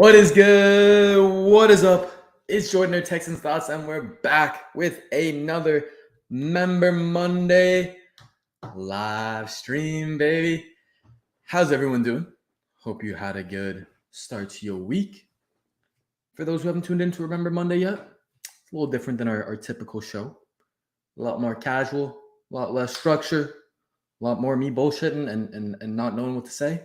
What is good? What is up? It's Jordan, Texans Thoughts, and we're back with another Member Monday live stream, baby. How's everyone doing? Hope you had a good start to your week. For those who haven't tuned in to Remember Monday yet, it's a little different than our typical show. A lot more casual, a lot less structure, a lot more me bullshitting and not knowing what to say.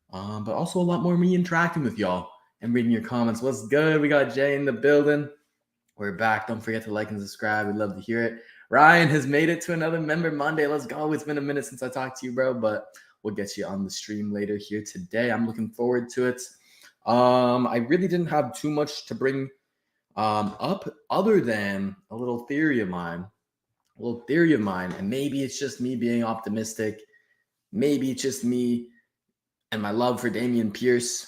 But also a lot more me interacting with y'all and reading your comments. What's good? We got Jay in the building. We're back. Don't forget to like and subscribe. We'd love to hear it. Ryan has made it to another Member Monday. Let's go. It's been a minute since I talked to you, bro, but we'll get you on the stream later here today. I'm looking forward to it. I really didn't have too much to bring up other than a little theory of mine. And maybe it's just me being optimistic. Maybe it's just me and my love for Dameon Pierce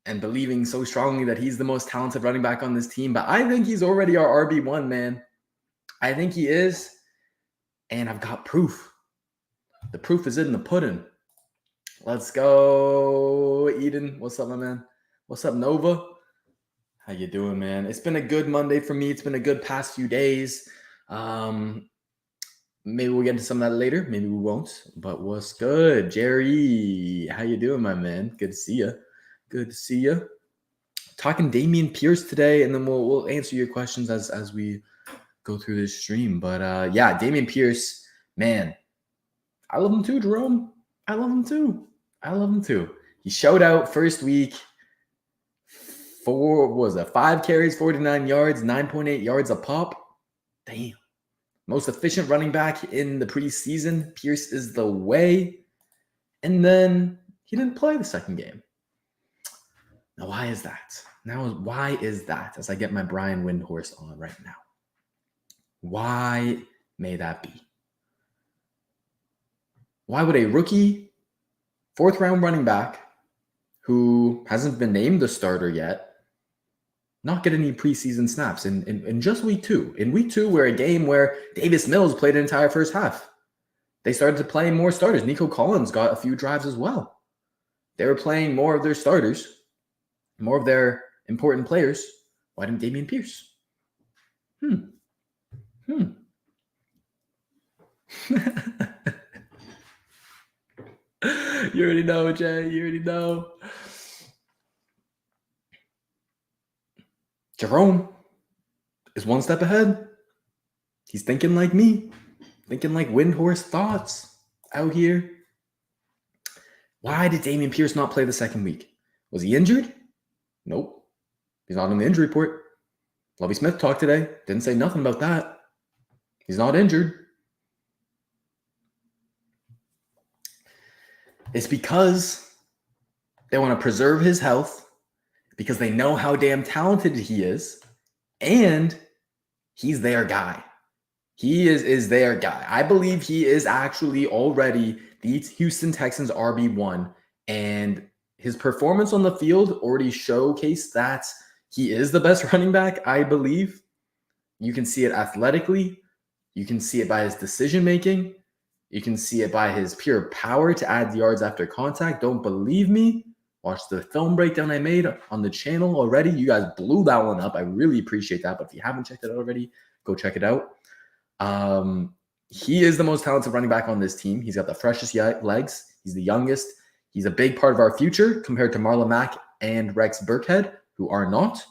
and believing so strongly that he's the most talented running back on this team. But I think he's already our RB1, man. I think he is. And I've got proof. The proof is in the pudding. Let's go, Eden. What's up, my man? What's up, Nova? How you doing, man? It's been a good Monday for me. It's been a good past few days. Maybe we'll get into some of that later. Maybe we won't. But what's good? Jerry, how you doing, my man? Good to see you. Good to see you. Talking Dameon Pierce today, and then we'll answer your questions as we go through this stream. But yeah, Dameon Pierce, man, I love him too, Jerome. I love him too. He showed out first week. 5 carries, 49 yards, 9.8 yards a pop. Damn. Most efficient running back in the preseason. Pierce is the way. And then he didn't play the second game. Now, why is that? As I get my Brian Windhorse on right now. Why may that be? Why would a rookie 4th-round running back who hasn't been named the starter yet not get any preseason snaps in just week 2? In week 2, where a game where Davis Mills played an entire first half. They started to play more starters. Nico Collins got a few drives as well. They were playing more of their starters, more of their important players. Why didn't Dameon Pierce? You already know, Jay. You already know. Jerome is one step ahead. He's thinking like me, thinking like Windhorse thoughts out here. Why did Dameon Pierce not play the second week? Was he injured? Nope. He's not on the injury report. Lovie Smith talked today. Didn't say nothing about that. He's not injured. It's because they want to preserve his health, because they know how damn talented he is, and he's their guy. He is their guy. I believe he is actually already the Houston Texans RB1, and his performance on the field already showcased that he is the best running back, I believe. You can see it athletically. You can see it by his decision-making. You can see it by his pure power to add yards after contact. Don't believe me? Watch the film breakdown I made on the channel already. You guys blew that one up. I really appreciate that. But if you haven't checked it out already, go check it out. He is the most talented running back on this team. He's got the freshest legs. He's the youngest. He's a big part of our future compared to Marlon Mack and Rex Burkhead, who are not.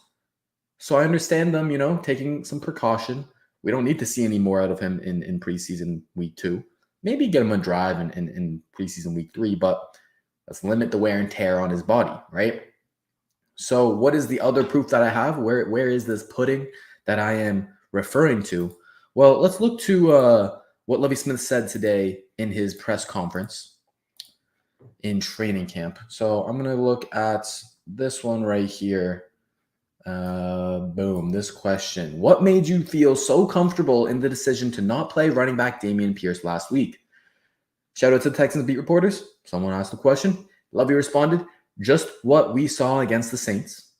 So I understand them, taking some precaution. We don't need to see any more out of him in preseason week 2. Maybe get him a drive in preseason week 3, but let's limit the wear and tear on his body, right? So what is the other proof that I have? Where is this pudding that I am referring to? Well, let's look to what Lovie Smith said today in his press conference in training camp. So I'm going to look at this one right here. Boom, this question. What made you feel so comfortable in the decision to not play running back Dameon Pierce last week? Shout out to the Texans beat reporters. Someone asked the question. Lovey responded, just what we saw against the Saints.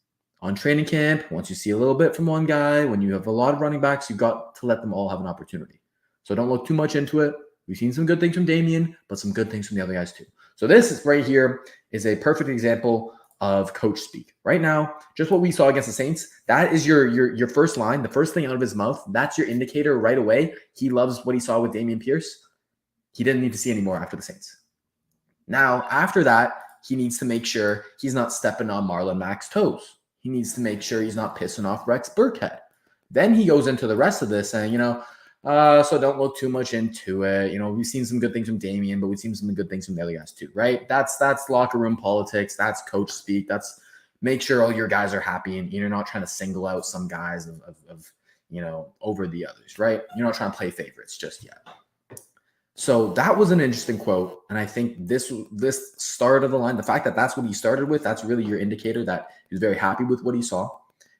On training camp, once you see a little bit from one guy, when you have a lot of running backs, you've got to let them all have an opportunity. So don't look too much into it. We've seen some good things from Damien, but some good things from the other guys too. So this is right here is a perfect example of coach speak. Right now, just what we saw against the Saints, that is your first line, the first thing out of his mouth. That's your indicator right away. He loves what he saw with Dameon Pierce. He didn't need to see any more after the Saints. Now, after that, he needs to make sure he's not stepping on Marlon Mack's toes. He needs to make sure he's not pissing off Rex Burkhead. Then he goes into the rest of this saying, so don't look too much into it. We've seen some good things from Damien, but we've seen some good things from the other guys too, right? That's locker room politics. That's coach speak. That's make sure all your guys are happy and you're not trying to single out some guys over the others, right? You're not trying to play favorites just yet. So that was an interesting quote. And I think this start of the line, the fact that that's what he started with, that's really your indicator that he was very happy with what he saw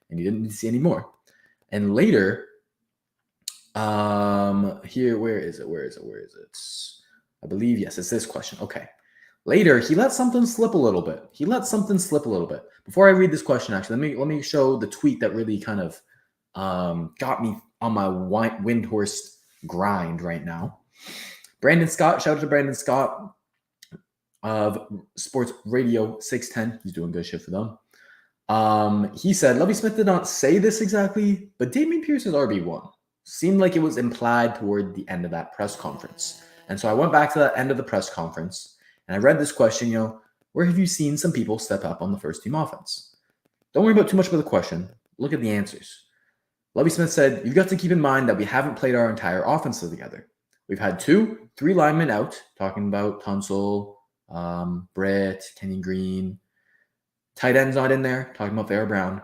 and he didn't need to see any more. And later, here, where is it? I believe, yes, it's this question. Okay. Later, he let something slip a little bit. Before I read this question, actually, let me show the tweet that really kind of got me on my windhorse grind right now. Brandon Scott, shout out to Brandon Scott of Sports Radio 610. He's doing good shit for them. He said, Lovie Smith did not say this exactly, but Damien Pierce is RB1. Seemed like it was implied toward the end of that press conference. And so I went back to that end of the press conference and I read this question, where have you seen some people step up on the first team offense? Don't worry about too much about the question. Look at the answers. Lovie Smith said, you've got to keep in mind that we haven't played our entire offense together. We've had 2-3 linemen out, talking about Tunsil, Britt, Kenyan Green. Tight end's not in there, talking about Farrah Brown.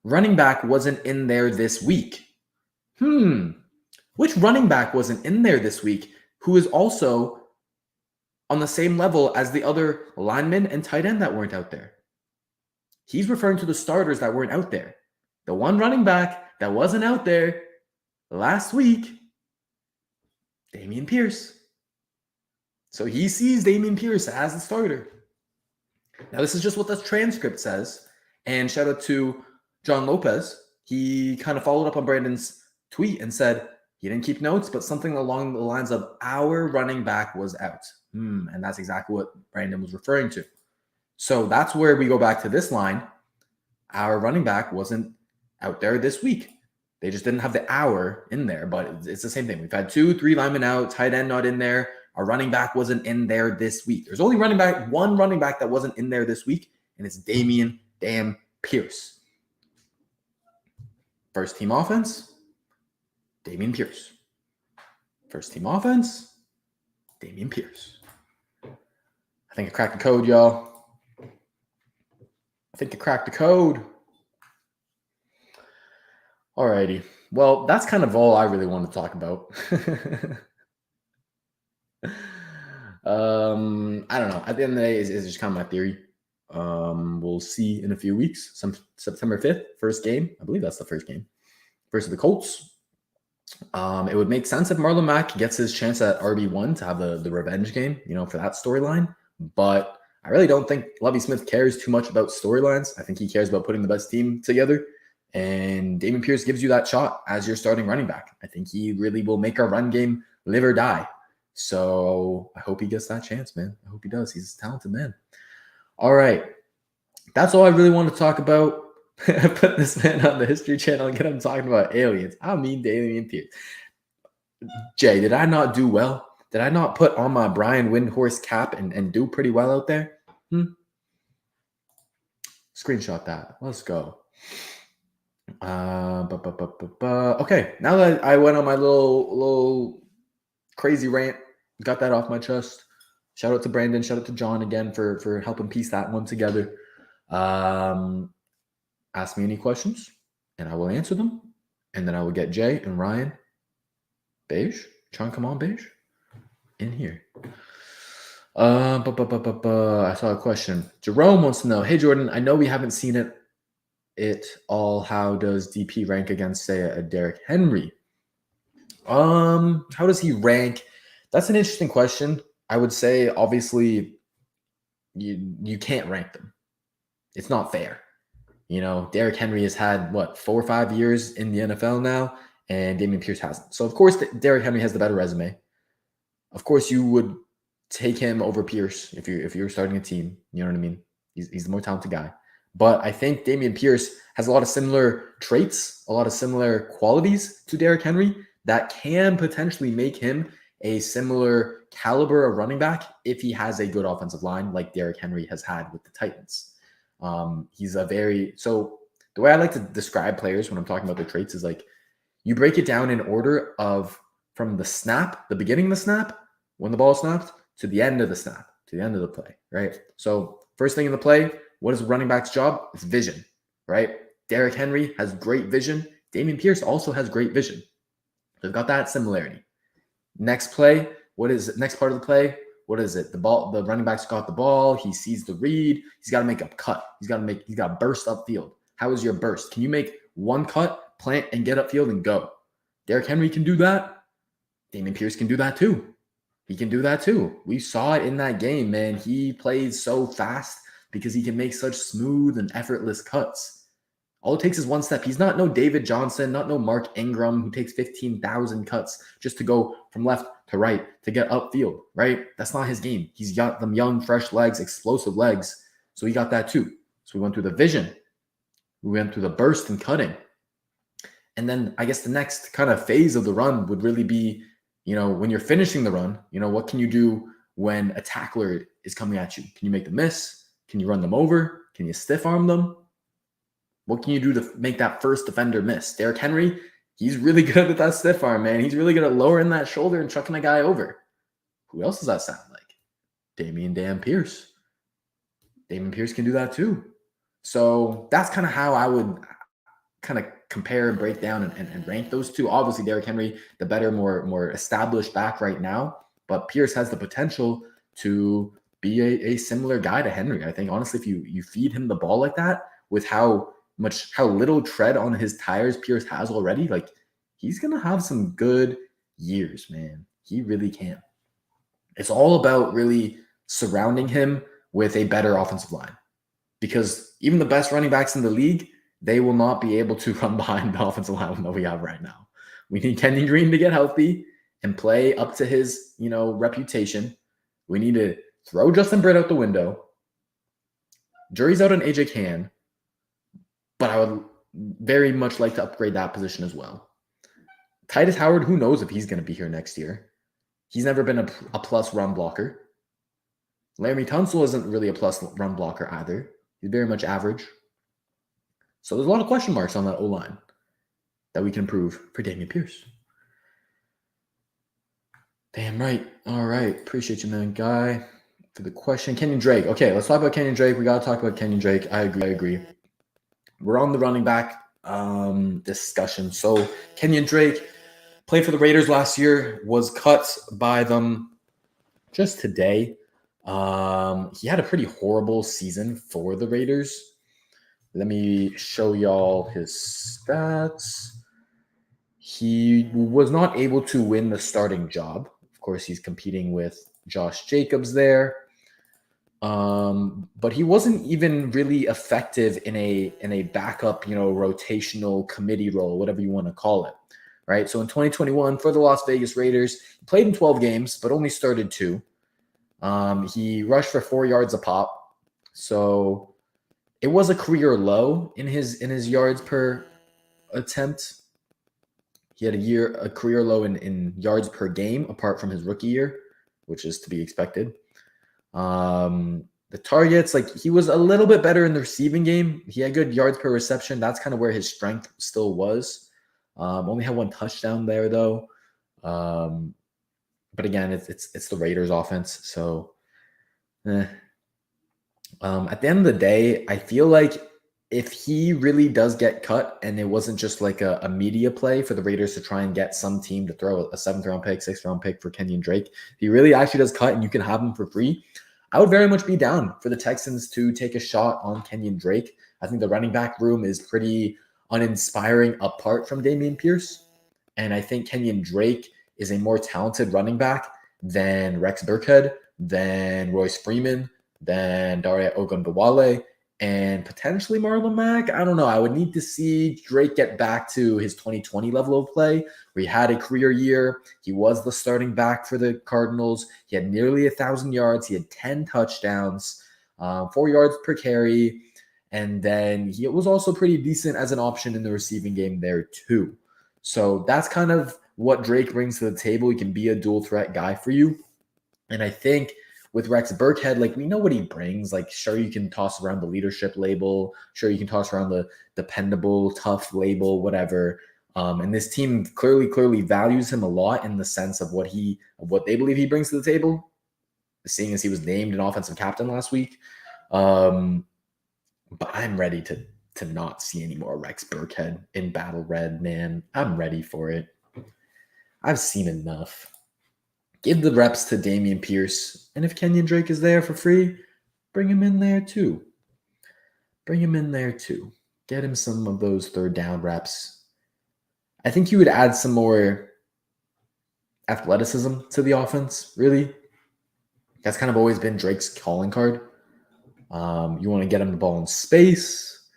Running back wasn't in there this week. Which running back wasn't in there this week who is also on the same level as the other linemen and tight end that weren't out there? He's referring to the starters that weren't out there. The one running back that wasn't out there last week, Damien Pierce. So he sees Damien Pierce as the starter. Now, this is just what the transcript says. And shout out to John Lopez. He kind of followed up on Brandon's tweet and said he didn't keep notes, but something along the lines of our running back was out. And that's exactly what Brandon was referring to. So that's where we go back to this line. Our running back wasn't out there this week. They just didn't have the hour in there, but it's the same thing. We've had 2-3 linemen out, tight end not in there. Our running back wasn't in there this week. There's only one running back that wasn't in there this week, and it's Dameon Pierce. First team offense, Damien Pierce. First team offense, Damien Pierce. I think I cracked the code, y'all. Alrighty. Well, that's kind of all I really want to talk about. I don't know. At the end of the day, it's just kind of my theory. We'll see in a few weeks. September 5th, first game. I believe that's the first game. Versus the Colts. It would make sense if Marlon Mack gets his chance at RB1 to have the revenge game, for that storyline. But I really don't think Lovie Smith cares too much about storylines. I think he cares about putting the best team together. And Damien Pierce gives you that shot as your starting running back. I think he really will make our run game live or die. So I hope he gets that chance, man. I hope he does. He's a talented man. All right. That's all I really want to talk about. I put this man on the History Channel and get him talking about aliens. I mean, Damien Pierce. Jay, did I not do well? Did I not put on my Brian Windhorse cap and do pretty well out there? Screenshot that. Let's go. Okay, now that I went on my little crazy rant, got that off my chest. Shout out to Brandon, shout out to John again for helping piece that one together. Ask me any questions and I will answer them, and then I will get Jay and Ryan Beige. Try and come on, Beige, in here. I saw a question. Jerome wants to know, hey Jordan, I know we haven't seen it all. How does DP rank against, say, a Derrick Henry? How does he rank? That's an interesting question. I would say, obviously, you can't rank them. It's not fair. Derrick Henry has had, 4 or 5 years in the NFL now, and Damien Pierce hasn't. So, of course, Derrick Henry has the better resume. Of course, you would take him over Pierce if you're starting a team. You know what I mean? He's the more talented guy. But I think Dameon Pierce has a lot of similar traits, a lot of similar qualities to Derrick Henry that can potentially make him a similar caliber of running back if he has a good offensive line like Derrick Henry has had with the Titans. So the way I like to describe players when I'm talking about their traits is like you break it down in order of from the snap, the beginning of the snap, when the ball snapped, to the end of the snap, to the end of the play, right? So first thing in the play, what is a running back's job? It's vision, right? Derrick Henry has great vision. Dameon Pierce also has great vision. They've got that similarity. Next play, what is it? Next part of the play? What is it? The running back's got the ball. He sees the read. He's got to make a cut. He's got to burst upfield. How is your burst? Can you make one cut, plant, and get upfield and go? Derrick Henry can do that. Dameon Pierce can do that too. He can do that too. We saw it in that game, man. He plays so fast because he can make such smooth and effortless cuts. All it takes is one step. He's not no David Johnson, not no Mark Ingram who takes 15,000 cuts just to go from left to right to get upfield, right? That's not his game. He's got them young, fresh legs, explosive legs. So he got that too. So we went through the vision. We went through the burst and cutting. And then I guess the next kind of phase of the run would really be, when you're finishing the run, what can you do when a tackler is coming at you? Can you make them miss? Can you run them over? Can you stiff arm them? What can you do to make that first defender miss? Derrick Henry, he's really good at that stiff arm, man. He's really good at lowering that shoulder and chucking a guy over. Who else does that sound like? Damien Pierce. Damien Pierce can do that too. So that's kind of how I would kind of compare and break down and rank those two. Obviously, Derrick Henry, the better, more established back right now. But Pierce has the potential to be a similar guy to Henry. I think, honestly, if you feed him the ball like that, with how little tread on his tires Pierce has already, like he's going to have some good years, man. He really can. It's all about really surrounding him with a better offensive line, because even the best running backs in the league, they will not be able to run behind the offensive line that we have right now. We need Kenyan Green to get healthy and play up to his, reputation. We need to throw Justin Britt out the window. Jury's out on AJ Cann. But I would very much like to upgrade that position as well. Titus Howard, who knows if he's going to be here next year. He's never been a plus run blocker. Laramie Tunsil isn't really a plus run blocker either. He's very much average. So there's a lot of question marks on that O-line that we can improve for Dameon Pierce. Damn right. All right. Appreciate you, man, Guy, for the question. Kenyan Drake. Okay, let's talk about Kenyan Drake. We got to talk about Kenyan Drake. I agree. We're on the running back discussion. So Kenyan Drake played for the Raiders last year, was cut by them just today. He had a pretty horrible season for the Raiders. Let me show y'all his stats. He was not able to win the starting job. Of course, he's competing with Josh Jacobs there. But he wasn't even really effective in a backup, rotational committee role, whatever you want to call it, right? So in 2021 for the Las Vegas Raiders, he played in 12 games, but only started 2. He rushed for 4 yards a pop. So it was a career low in his yards per attempt. He had a career low in yards per game, apart from his rookie year, which is to be expected. The targets, like he was a little bit better in the receiving game. He had good yards per reception. That's kind of where his strength still was. Only had 1 touchdown there though. But again, it's the Raiders offense. So at the end of the day, I feel like if he really does get cut and it wasn't just like a media play for the Raiders to try and get some team to throw a 7th round pick, 6th round pick for Kenyan Drake, if he really actually does cut and you can have him for free, I would very much be down for the Texans to take a shot on Kenyan Drake. I think the running back room is pretty uninspiring apart from Dameon Pierce. And I think Kenyan Drake is a more talented running back than Rex Burkhead, than Royce Freeman, than Daria Ogunbowale, and potentially Marlon Mack. I don't know. I would need to see Drake get back to his 2020 level of play, where he had a career year. He was the starting back for the Cardinals. He had nearly 1,000 yards. He had 10 touchdowns. 4 yards per carry. And then he was also pretty decent as an option in the receiving game there too. So that's kind of what Drake brings to the table. He can be a dual threat guy for you. And I think with Rex Burkhead, like, we know what he brings. Like, sure, you can toss around the leadership label. Sure, you can toss around the dependable, tough label, whatever. And this team clearly values him a lot in the sense of what they believe he brings to the table, seeing as he was named an offensive captain last week. But I'm ready to not see any more Rex Burkhead in Battle Red, man. I'm ready for it. I've seen enough. Give the reps to Dameon Pierce. And if Kenyan Drake is there for free, bring him in there too. Get him some of those third down reps. I think you would add some more athleticism to the offense, really. That's kind of always been Drake's calling card. You want to get him the ball in space.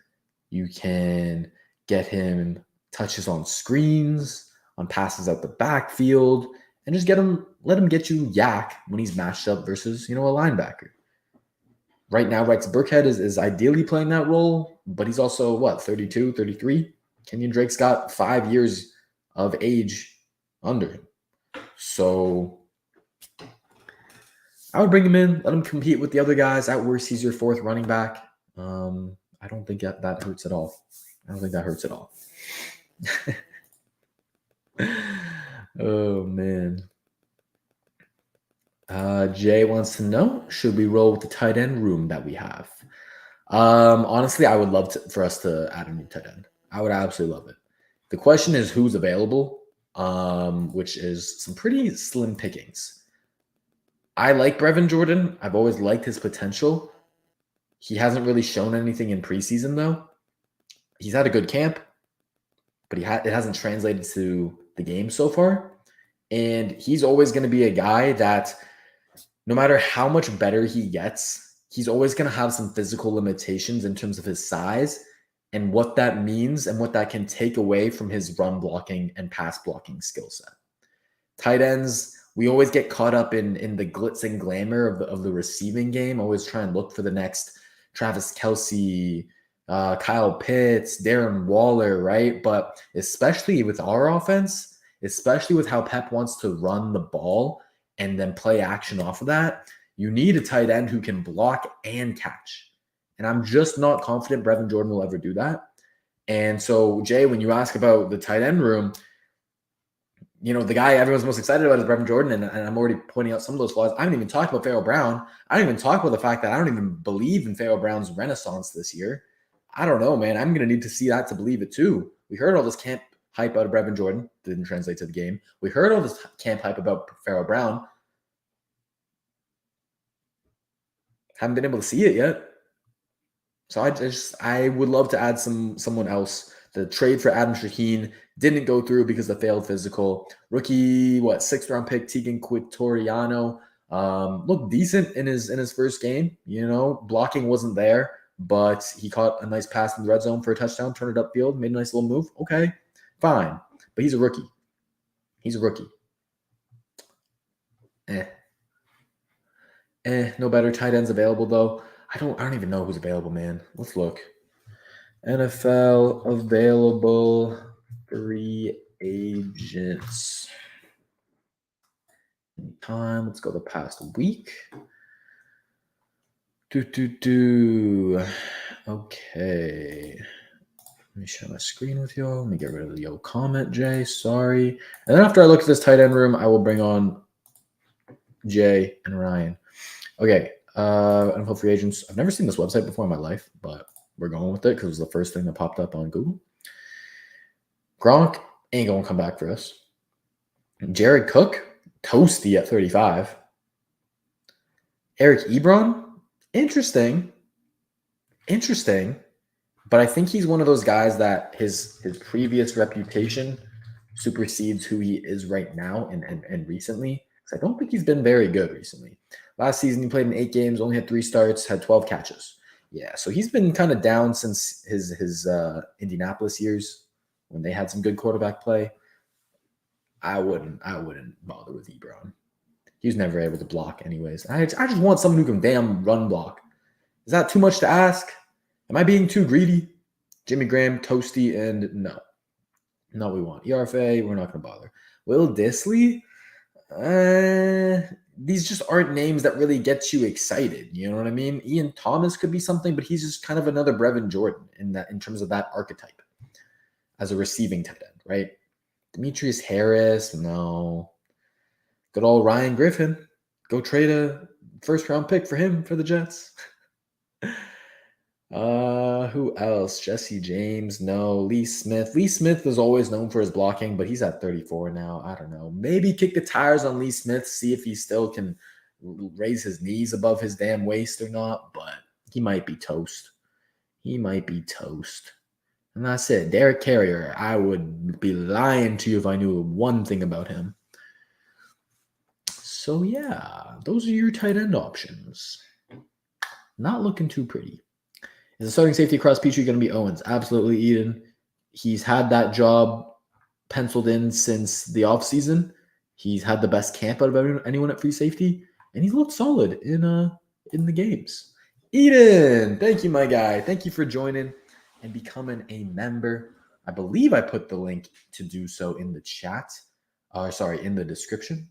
You can get him touches on screens, on passes out the backfield, and just let him get you yak when he's matched up versus, a linebacker. Right now, Rex Burkhead is ideally playing that role, but he's also, 32, 33? Kenyan Drake's got 5 years of age under him. So I would bring him in, let him compete with the other guys. At worst, he's your fourth running back. I don't think that hurts at all. Oh, man. Jay wants to know, should we roll with the tight end room that we have? Honestly, I would love for us to add a new tight end. I would absolutely love it. The question is who's available, which is some pretty slim pickings. I like Brevin Jordan. I've always liked his potential. He hasn't really shown anything in preseason, though. He's had a good camp, but it hasn't translated to the game so far. And he's always going to be a guy that no matter how much better he gets, he's always going to have some physical limitations in terms of his size and what that means and what that can take away from his run blocking and pass blocking skill set. Tight ends, we always get caught up in the glitz and glamour of the receiving game. Always try and look for the next Travis Kelce, Kyle Pitts, Darren Waller, right? But especially with our offense, especially with how Pep wants to run the ball and then play action off of that, you need a tight end who can block and catch. And I'm just not confident Brevin Jordan will ever do that. And so, Jay, when you ask about the tight end room, the guy everyone's most excited about is Brevin Jordan, and I'm already pointing out some of those flaws. I haven't even talked about Pharaoh Brown. I don't even talk about the fact that I don't even believe in Pharaoh Brown's renaissance this year. I don't know, man. I'm going to need to see that to believe it too. We heard all this camp hype out of Brevin Jordan. Didn't translate to the game. We heard all this camp hype about Pharaoh Brown. Haven't been able to see it yet. So I would love to add someone else. The trade for Adam Shaheen didn't go through because of the failed physical. Rookie, 6th round pick Tegan Quitoriano looked decent in his first game. Blocking wasn't there, but he caught a nice pass in the red zone for a touchdown, turned it upfield, made a nice little move. Okay, fine. But he's a rookie. No better tight ends available though. I don't even know who's available, man. Let's look. NFL available free agents. Anytime. Let's go the past week. Okay. Let me share my screen with y'all. Let me get rid of the yo comment, Jay. Sorry. And then after I look at this tight end room, I will bring on Jay and Ryan. Okay. NFL free agents. I've never seen this website before in my life, but we're going with it because it was the first thing that popped up on Google. Gronk ain't going to come back for us. Jared Cook, toasty at 35. Eric Ebron, interesting. But I think he's one of those guys that his previous reputation supersedes who he is right now and recently. Because I don't think he's been very good recently. Last season, he played in 8 games, only had 3 starts, had 12 catches. Yeah, so he's been kind of down since his Indianapolis years when they had some good quarterback play. I wouldn't bother with Ebron. He was never able to block anyways. I just want someone who can damn run block. Is that too much to ask? Am I being too greedy? Jimmy Graham, Toasty, and no. No, we want. ERFA, we're not going to bother. Will Disley? These just aren't names that really get you excited. You know what I mean? Ian Thomas could be something, but he's just kind of another Brevin Jordan in terms of that archetype as a receiving tight end, right? Demetrius Harris, no. Good old Ryan Griffin. Go trade a first-round pick for him for the Jets. Who else? Jesse James, no. Lee Smith. Lee Smith is always known for his blocking, but he's at 34 now. I don't know. Maybe kick the tires on Lee Smith, see if he still can raise his knees above his damn waist or not, but he might be toast. He might be toast. And that's it. Derek Carrier, I would be lying to you if I knew one thing about him. So, yeah, those are your tight end options. Not looking too pretty. Is the starting safety across Petrie going to be Owens? Absolutely, Eden. He's had that job penciled in since the offseason. He's had the best camp out of anyone at free safety, and he's looked solid in the games. Eden, thank you, my guy. Thank you for joining and becoming a member. I believe I put the link to do so in the chat. In the description.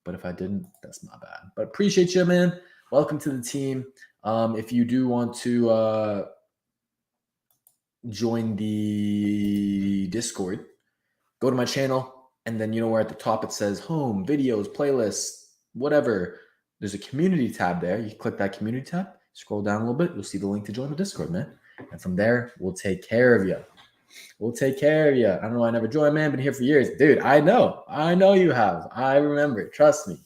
But if I didn't, that's not bad. But appreciate you, man. Welcome to the team. If you do want to join the Discord, go to my channel, and then you know where at the top it says home, videos, playlists, whatever. There's a community tab there. You click that community tab, scroll down a little bit, you'll see the link to join the Discord, man. And from there, we'll take care of you. We'll take care of you. I don't know. I never joined, man. Been here for years. Dude, I know you have. I remember. Trust me.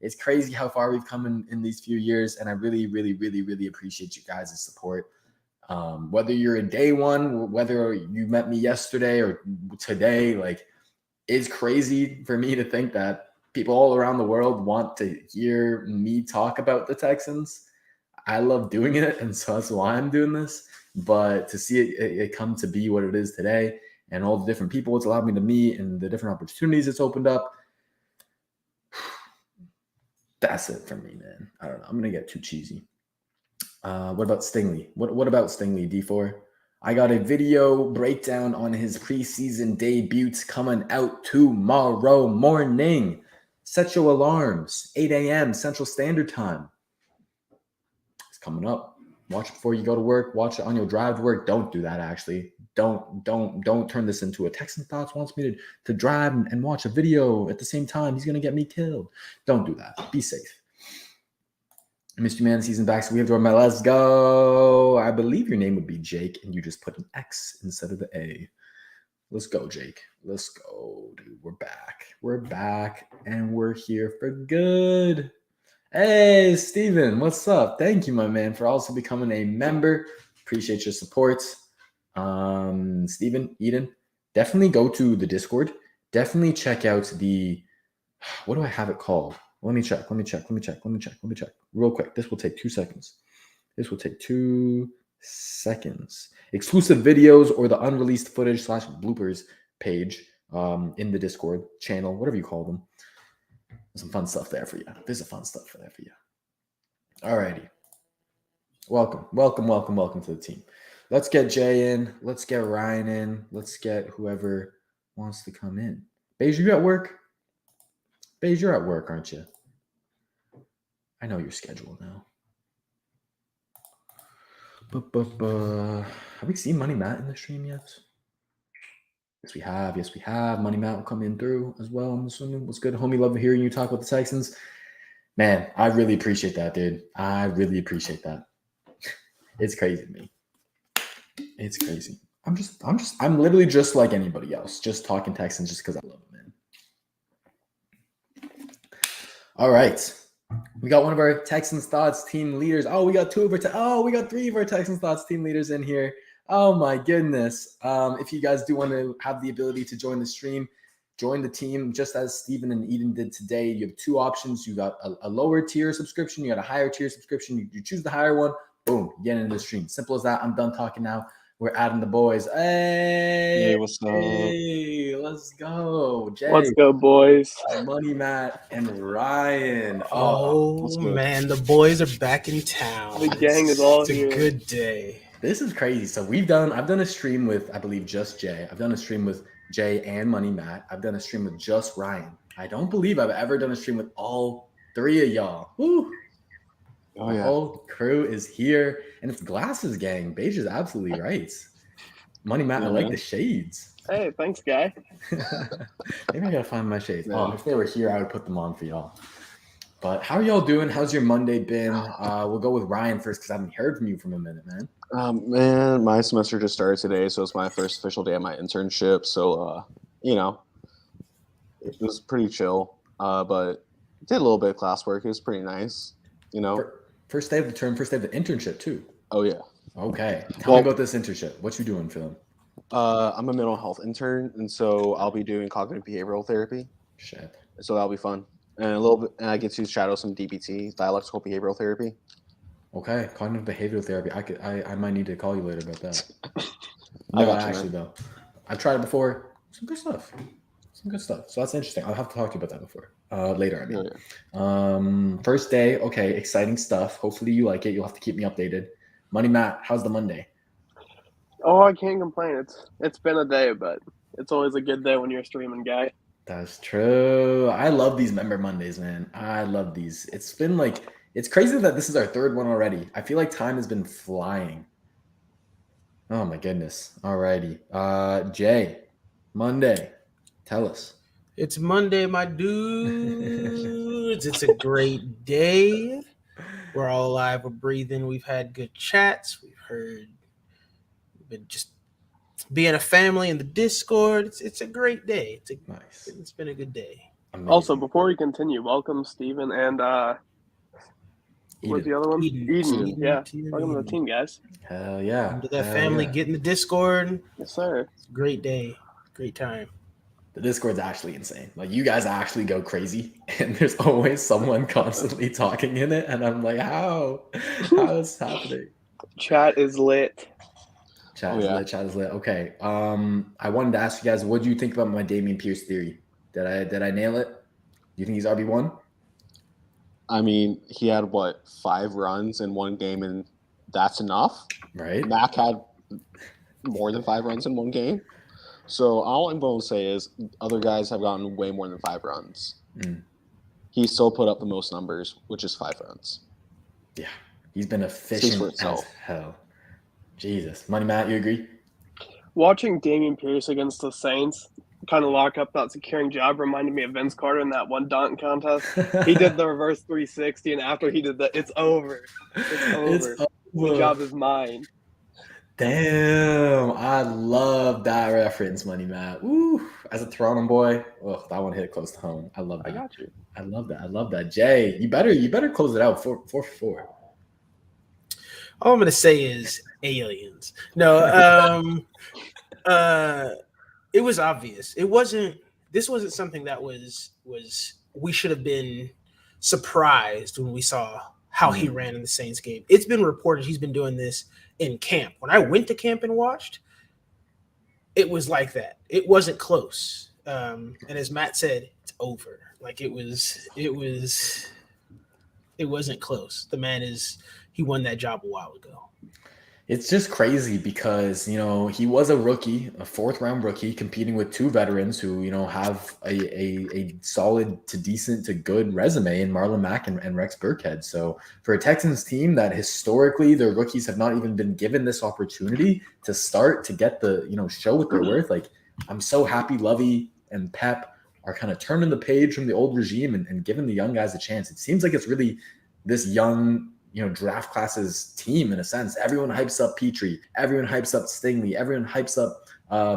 It's crazy how far we've come in these few years, and I really, really, really, really appreciate you guys' support. Whether you're in day one, whether you met me yesterday or today, like, it's crazy for me to think that people all around the world want to hear me talk about the Texans. I love doing it, and so that's why I'm doing this. But to see it come to be what it is today, and all the different people it's allowed me to meet, and the different opportunities it's opened up, that's it for me, man. I don't know. I'm going to get too cheesy. What about Stingley? What about Stingley, D4? I got a video breakdown on his preseason debuts coming out tomorrow morning. Set your alarms. 8 a.m. Central Standard Time. It's coming up. Watch it before you go to work. Watch it on your drive to work. Don't do that, actually. Don't turn this into a Texan Thoughts wants me to drive and watch a video at the same time. He's going to get me killed. Don't do that. Be safe. Mr. Man, season back, so we have to my let's go. I believe your name would be Jake, and you just put an X instead of the A. Let's go, Jake. Let's go, dude. We're back. We're back, and we're here for good. Hey, Steven, what's up? Thank you, my man, for also becoming a member. Appreciate your support. Steven, Eden, definitely go to the Discord. Definitely check out the, what do I have it called? Let me check. Real quick. This will take 2 seconds. Exclusive videos or the unreleased footage / bloopers page in the Discord channel, whatever you call them. There's some fun stuff there for you. All righty. Welcome to the team. Let's get Jay in. Let's get Ryan in. Let's get whoever wants to come in. Beige, you at work? Beige, you're at work, aren't you? I know your schedule now. Have we seen Money Matt in the stream yet? Yes, we have. Money Matt will come in through as well, I'm assuming. What's good, homie? Love hearing you talk about the Texans. Man, I really appreciate that, dude. I really appreciate that. It's crazy to me. It's crazy. I'm literally just like anybody else, just talking Texans just because I love them, man. All right. We got one of our Texans Thoughts team leaders. We got 3 of our Texans Thoughts team leaders in here. Oh my goodness. If you guys do want to have the ability to join the stream, join the team just as Steven and Eden did today. You have 2 options. You got a lower tier subscription. You got a higher tier subscription. You choose the higher one. Boom, get into the stream. Simple as that. I'm done talking now. We're adding the boys. Hey, what's up? hey, let's go. Jay, Let's go, boys. Money Matt, and Ryan. Oh man, the boys are back in town. The gang is all It's here. a good day. This is crazy. So I've done a stream with, I believe, just Jay. I've done a stream with Jay and Money Matt. I've done a stream with just Ryan. I don't believe I've ever done a stream with all three of y'all. Woo. Oh, The whole crew is here, and it's Glasses Gang. Beige is absolutely right. Money Matt, I like the shades. Hey, thanks, guy. Maybe I gotta find my shades. Yeah. Oh, if they were here, I would put them on for y'all. But how are y'all doing? How's your Monday been? We'll go with Ryan first because I haven't heard from you from a minute, man. Man, my semester just started today, so it's my first official day of my internship. So, it was pretty chill. But did a little bit of classwork. It was pretty nice. First day of the term, first day of the internship too. Oh yeah. Okay. Tell me about this internship. What you doing, Phil? I'm a mental health intern, and so I'll be doing cognitive behavioral therapy. Shit. So that'll be fun. And a little bit, and I get to shadow some DBT, dialectical behavioral therapy. Okay, cognitive behavioral therapy. I might need to call you later about that. I got you, actually though. I've tried it before. Some good stuff. So that's interesting. I'll have to talk to you about that before. Later, I mean. Yeah. First day, okay, exciting stuff. Hopefully you like it. You'll have to keep me updated. Money Matt, how's the Monday? Oh, I can't complain. It's been a day, but it's always a good day when you're a streaming guy. That's true. I love these member Mondays, man. I love these. It's been it's crazy that this is our third one already. I feel like time has been flying. Oh my goodness. Alrighty. Jay, Monday. Tell us. It's Monday, my dudes. It's a great day. We're all alive. We're breathing. We've had good chats. We've been just being a family in the Discord. It's a great day. Nice. It's been a good day. Amazing. Also, before we continue, welcome Steven and what's the other one? Eden. Yeah. Welcome to the team, guys. Hell yeah. Come to that family. Get in the Discord. Yes, sir. It's a great day. Great time. The Discord's actually insane. Like, you guys actually go crazy, and there's always someone constantly talking in it, and I'm like, how is happening? Chat is lit. Chat is lit. Okay. I wanted to ask you guys, what do you think about my Dameon Pierce theory? Did I nail it? Do you think he's RB1? I mean, he had 5 runs in one game, and that's enough. Right. Mac had more than 5 runs in one game. So all I'm going to say is other guys have gotten way more than 5 runs. He still put up the most numbers, which is 5 runs. Yeah, he's been efficient as hell. Jesus. Money Matt, you agree? Watching Damien Pierce against the Saints kind of lock up that securing job reminded me of Vince Carter in that one dunk contest. He did the reverse 360, and after he did that, it's over. It's over. The job is mine. Damn, I love that reference, Money Matt. Woo! As a Toronto boy, that one hit close to home. I love that. I got you. I love that. Jay, you better close it out 4 for 4. All I'm gonna say is aliens. No, it was obvious. This wasn't something that was we should have been surprised when we saw how he ran in the Saints game. It's been reported he's been doing this in camp. When I went to camp and watched, it was like that. It wasn't close. And as Matt said, it's over. Like it wasn't close. The man he won that job a while ago. It's just crazy because, he was a rookie, a 4th-round rookie, competing with 2 veterans who, have a solid to decent to good resume in Marlon Mack and Rex Burkhead. So for a Texans team that historically their rookies have not even been given this opportunity to start to get the, show what they're worth. Like, I'm so happy Lovey and Pep are kind of turning the page from the old regime and giving the young guys a chance. It seems like it's really this young draft classes team in a sense. Everyone hypes up Petrie. Everyone hypes up Stingley. Everyone hypes up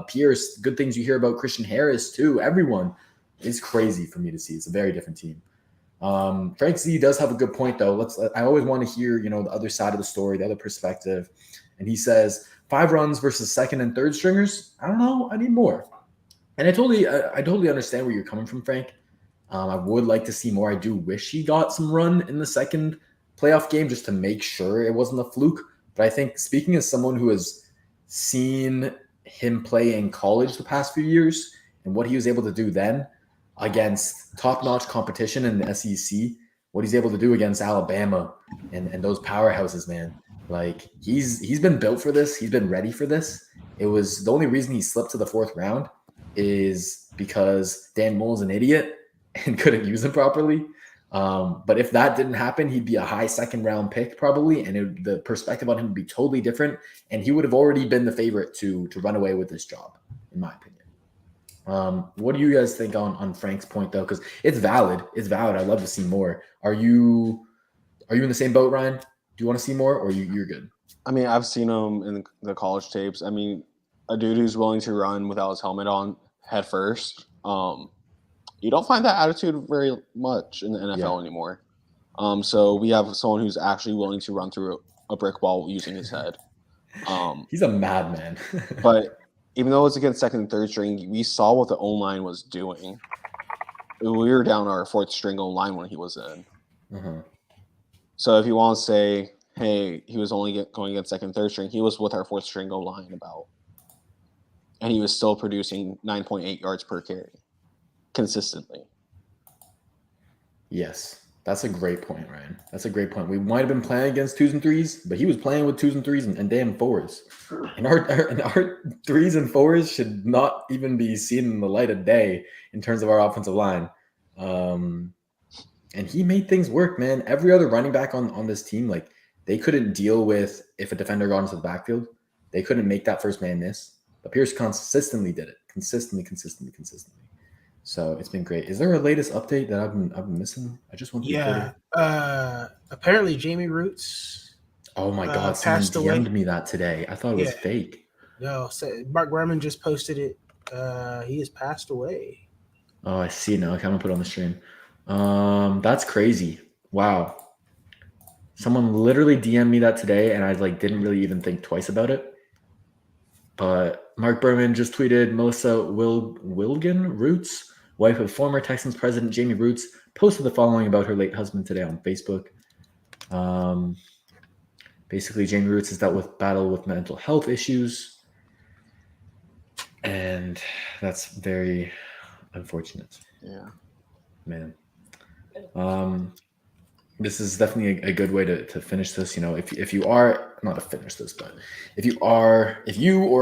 Pierce. Good things you hear about Christian Harris too. Everyone. It's crazy for me to see. It's a very different team. Frank Z does have a good point though. I always want to hear, the other side of the story, the other perspective. And he says 5 runs versus 2nd and 3rd stringers. I don't know. I need more. And I totally understand where you're coming from, Frank. I would like to see more. I do wish he got some run in the 2nd playoff game just to make sure it wasn't a fluke. But I think speaking as someone who has seen him play in college the past few years and what he was able to do then against top-notch competition in the SEC, what he's able to do against Alabama and those powerhouses, man. Like he's been built for this. He's been ready for this. It was the only reason he slipped to the 4th round is because Dan Mullen's an idiot and couldn't use him properly. But if that didn't happen, he'd be a high 2nd round pick probably, and the perspective on him would be totally different, and he would have already been the favorite to run away with this job, in my opinion. What do you guys think on Frank's point though? Because it's valid. It's valid. I'd love to see more. Are you in the same boat, Ryan? Do you want to see more, or you're good? I mean, I've seen him in the college tapes. I mean, a dude who's willing to run without his helmet on head first. You don't find that attitude very much in the NFL anymore. So we have someone who's actually willing to run through a brick wall using his head. He's a madman. But even though it's against 2nd and 3rd string, we saw what the O-line was doing. We were down our 4th string O-line when he was in. Uh-huh. So if you want to say, hey, he was only going against 2nd and 3rd string, he was with our 4th string O-line about. And he was still producing 9.8 yards per carry consistently. Yes. That's a great point, Ryan. That's a great point. We might have been playing against 2s and 3s, but he was playing with 2s and 3s and damn 4s. And our 3s and 4s should not even be seen in the light of day in terms of our offensive line. And he made things work, man. Every other running back on this team, like they couldn't deal with if a defender got into the backfield. They couldn't make that first man miss. But Pierce consistently did it. Consistently. So it's been great. Is there a latest update that I've been missing? I just want to apparently Jamie Roots. Oh my God! Someone passed DM'd away. me that today. I thought it was fake. No, Mark Berman just posted it. He has passed away. Oh, I see now. Okay, I'm gonna put it on the stream. That's crazy. Wow. Someone literally DM'd me that today, and I didn't really even think twice about it. But Mark Berman just tweeted Melissa Wilgan Roots, wife of former Texans president Jamie Roots, posted the following about her late husband today on Facebook. Basically, Jamie Roots has dealt with battle with mental health issues, and that's very unfortunate. Yeah, man. This is definitely a good way to finish this. You know, if you are not to finish this, but if you or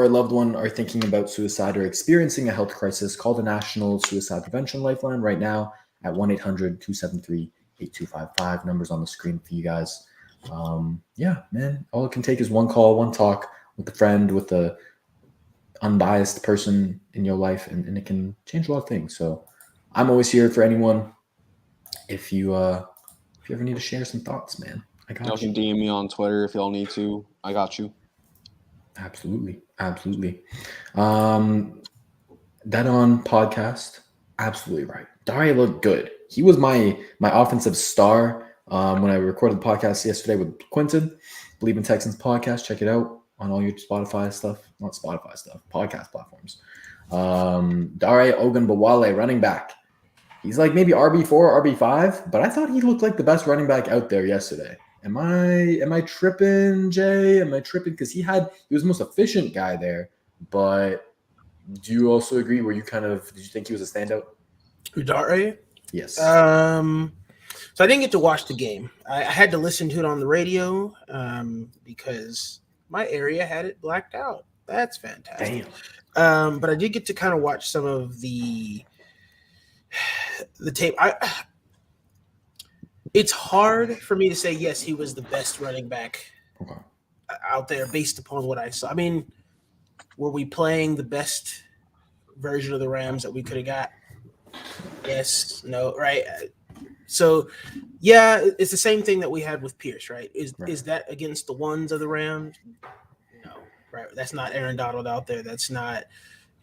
a loved one are thinking about suicide or experiencing a health crisis, call the National Suicide Prevention Lifeline right now at 1-800-273-8255. Numbers on the screen for you guys. Yeah, man. All it can take is one call, one talk with a friend, with the unbiased person in your life, and it can change a lot of things. So I'm always here for anyone. If you ever need to share some thoughts, man, I got you. Y'all can DM me on Twitter if y'all need to. I got you. Absolutely. That on podcast, absolutely right. Daria looked good. He was my offensive star when I recorded the podcast yesterday with Quentin. Believe in Texans podcast. Check it out on all your Spotify stuff. Not Spotify stuff. Podcast platforms. Daria Ogunbowale, running back. He's maybe RB4, RB5, but I thought he looked like the best running back out there yesterday. Am I tripping, Jay? Am I tripping? Because he was the most efficient guy there. But do you also agree? Did you think he was a standout? Udare? Yes. So I didn't get to watch the game. I had to listen to it on the radio because my area had it blacked out. That's fantastic. Damn. But I did get to kind of watch some of the tape. It's hard for me to say yes, he was the best running back out there based upon what I saw. I mean, were we playing the best version of the Rams that we could have got? Yes, no, right? So, yeah, it's the same thing that we had with Pierce, right? Is that against the ones of the Rams? No, right? That's not Aaron Donald out there. That's not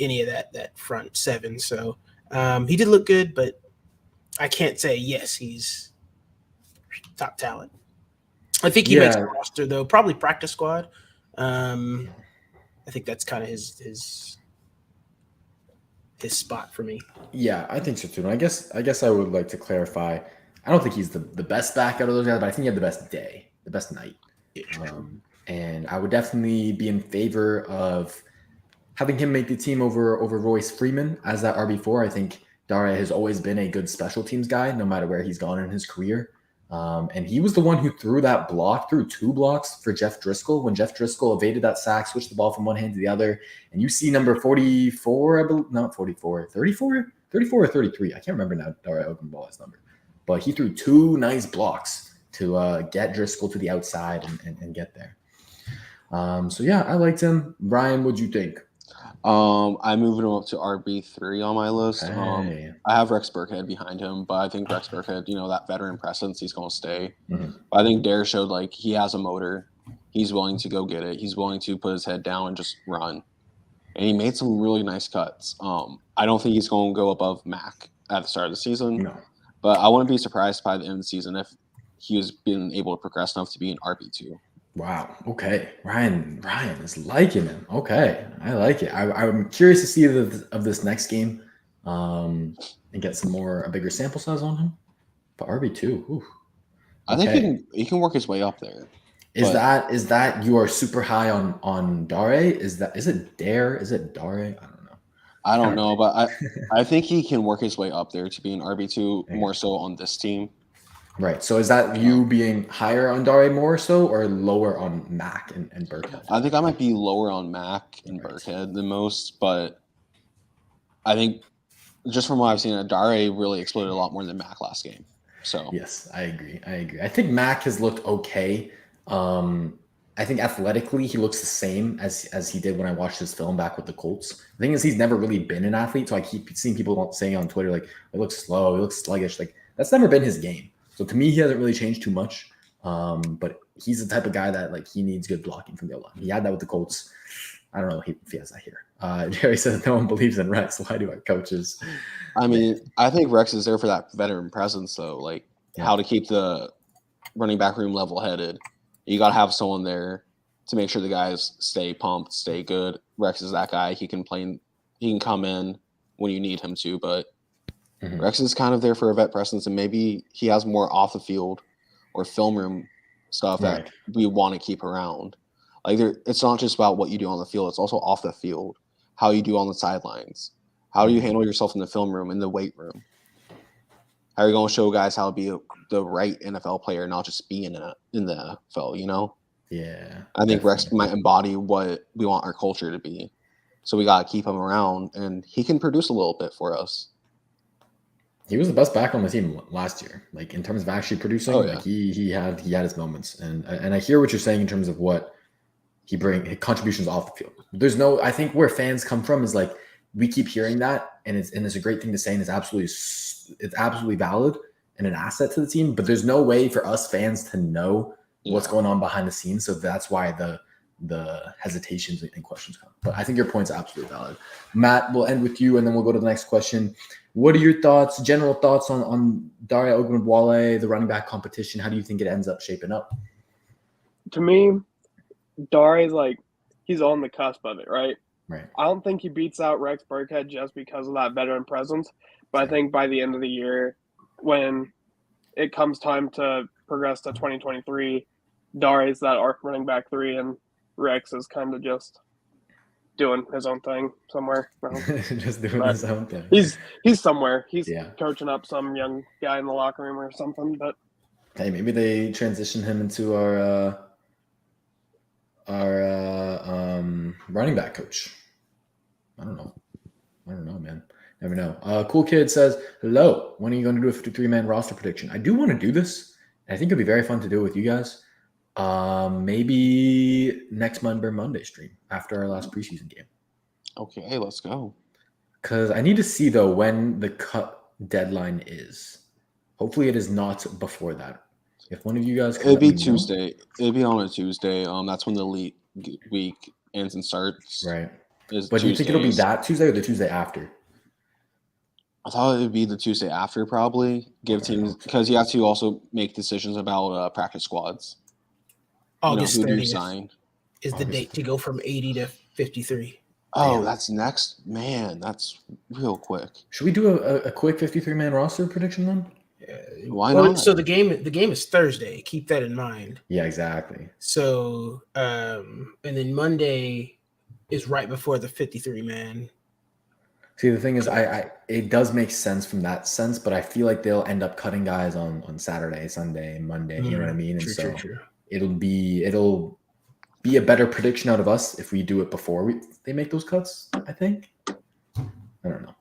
any of that front seven. So he did look good, but I can't say yes, he's top talent. I think he makes the roster though, probably practice squad. I think that's kind of his spot for me. Yeah, I think so too. And I guess I would like to clarify. I don't think he's the best back out of those guys, but I think he had the best day, the best night. Yeah, And I would definitely be in favor of having him make the team over Royce Freeman as that RB4. I think Dare has always been a good special teams guy, no matter where he's gone in his career. And he was the one who threw two blocks for Jeff Driscoll when Jeff Driscoll evaded that sack, switched the ball from one hand to the other. And you see number 44, I believe, not 44, 34 or 33. I can't remember now Dare Ogunbowale's number. But he threw two nice blocks to get Driscoll to the outside and get there. So, yeah, I liked him. Brian, what'd you think? I'm moving him up to RB3 on my list. Hey. I have Rex Burkhead behind him, but I think Rex Burkhead, that veteran presence, he's going to stay. Mm-hmm. But I think Dare showed he has a motor. He's willing to go get it. He's willing to put his head down and just run. And he made some really nice cuts. I don't think he's going to go above Mac at the start of the season. No. But I wouldn't be surprised by the end of the season if he has been able to progress enough to be an RB2. Wow. Okay. Ryan is liking him. Okay. I like it. I'm curious to see of this next game and get a bigger sample size on him. But RB2. Ooh. I think he can work his way up there. Is that you are super high on Dare? Is it Dare? Is it Dare? I don't know, but I think he can work his way up there to be an RB2 more so on this team. Right. So is that you being higher on Dare more so or lower on Mac and Burkhead? I think I might be lower on Mac and Burkhead than most, but I think just from what I've seen, Dare really exploded a lot more than Mac last game. So yes, I agree. I think Mac has looked okay. I think athletically he looks the same as he did when I watched his film back with the Colts. The thing is he's never really been an athlete, so I keep seeing people saying on Twitter it looks slow, it looks sluggish. That's never been his game. So to me, he hasn't really changed too much. But he's the type of guy that he needs good blocking from the O-line. He had that with the Colts. I don't know if he has that here. Jerry says no one believes in Rex. Why do our coaches? I mean, I think Rex is there for that veteran presence, though. How to keep the running back room level-headed. You got to have someone there to make sure the guys stay pumped, stay good. Rex is that guy. He can come in when you need him to, but Rex is kind of there for a vet presence, and maybe he has more off the field or film room stuff that we want to keep around. It's not just about what you do on the field; it's also off the field, how you do on the sidelines, how do you handle yourself in the film room, in the weight room. How are you going to show guys how to be the right NFL player, not just be in the NFL? Yeah, I think Rex might embody what we want our culture to be, so we got to keep him around, and he can produce a little bit for us. He was the best back on the team last year. In terms of actually producing, he had his moments. And I hear what you're saying in terms of what he brings, contributions off the field. I think where fans come from is we keep hearing that, and it's a great thing to say, and it's absolutely valid and an asset to the team. But there's no way for us fans to know what's going on behind the scenes. So that's why the hesitations and questions come. But I think your point's absolutely valid. Matt, we'll end with you, and then we'll go to the next question. What are your general thoughts on Dare Ogunbowale, the running back competition? How do you think it ends up shaping up? To me, Dare's he's on the cusp of it, right? Right. I don't think he beats out Rex Burkhead just because of that veteran presence. But I think by the end of the year, when it comes time to progress to 2023, Dare's that running back 3, and Rex is kind of just doing his own thing somewhere. Just doing his own thing. He's somewhere. He's coaching up some young guy in the locker room or something. But hey, maybe they transition him into our running back coach. I don't know, man. Never know. Cool Kid says, hello. When are you going to do a 53-man roster prediction? I do want to do this. I think it'd be very fun to do it with you guys. Maybe next Monday stream after our last preseason game. Okay, let's go. Because I need to see, though, when the cut deadline is. Hopefully it is not before that. If one of you guys It'd be Tuesday. It'd be on a Tuesday. That's when the league week ends and starts. Right. But do you think it'll be that Tuesday or the Tuesday after? I thought it would be the Tuesday after, probably. Give teams, because you have to also make decisions about practice squads. August 30th is the date to go from 80 to 53. Oh, Damn. That's next. Man, that's real quick. Should we do a quick 53-man roster prediction then? Why not? So the game is Thursday. Keep that in mind. Yeah, exactly. So and then Monday is right before the 53-man. See, the thing is, it does make sense from that sense, but I feel like they'll end up cutting guys on Saturday, Sunday, Monday. You know what I mean? And True. it'll be a better prediction out of us if we do it before they make those cuts. I think. I don't know.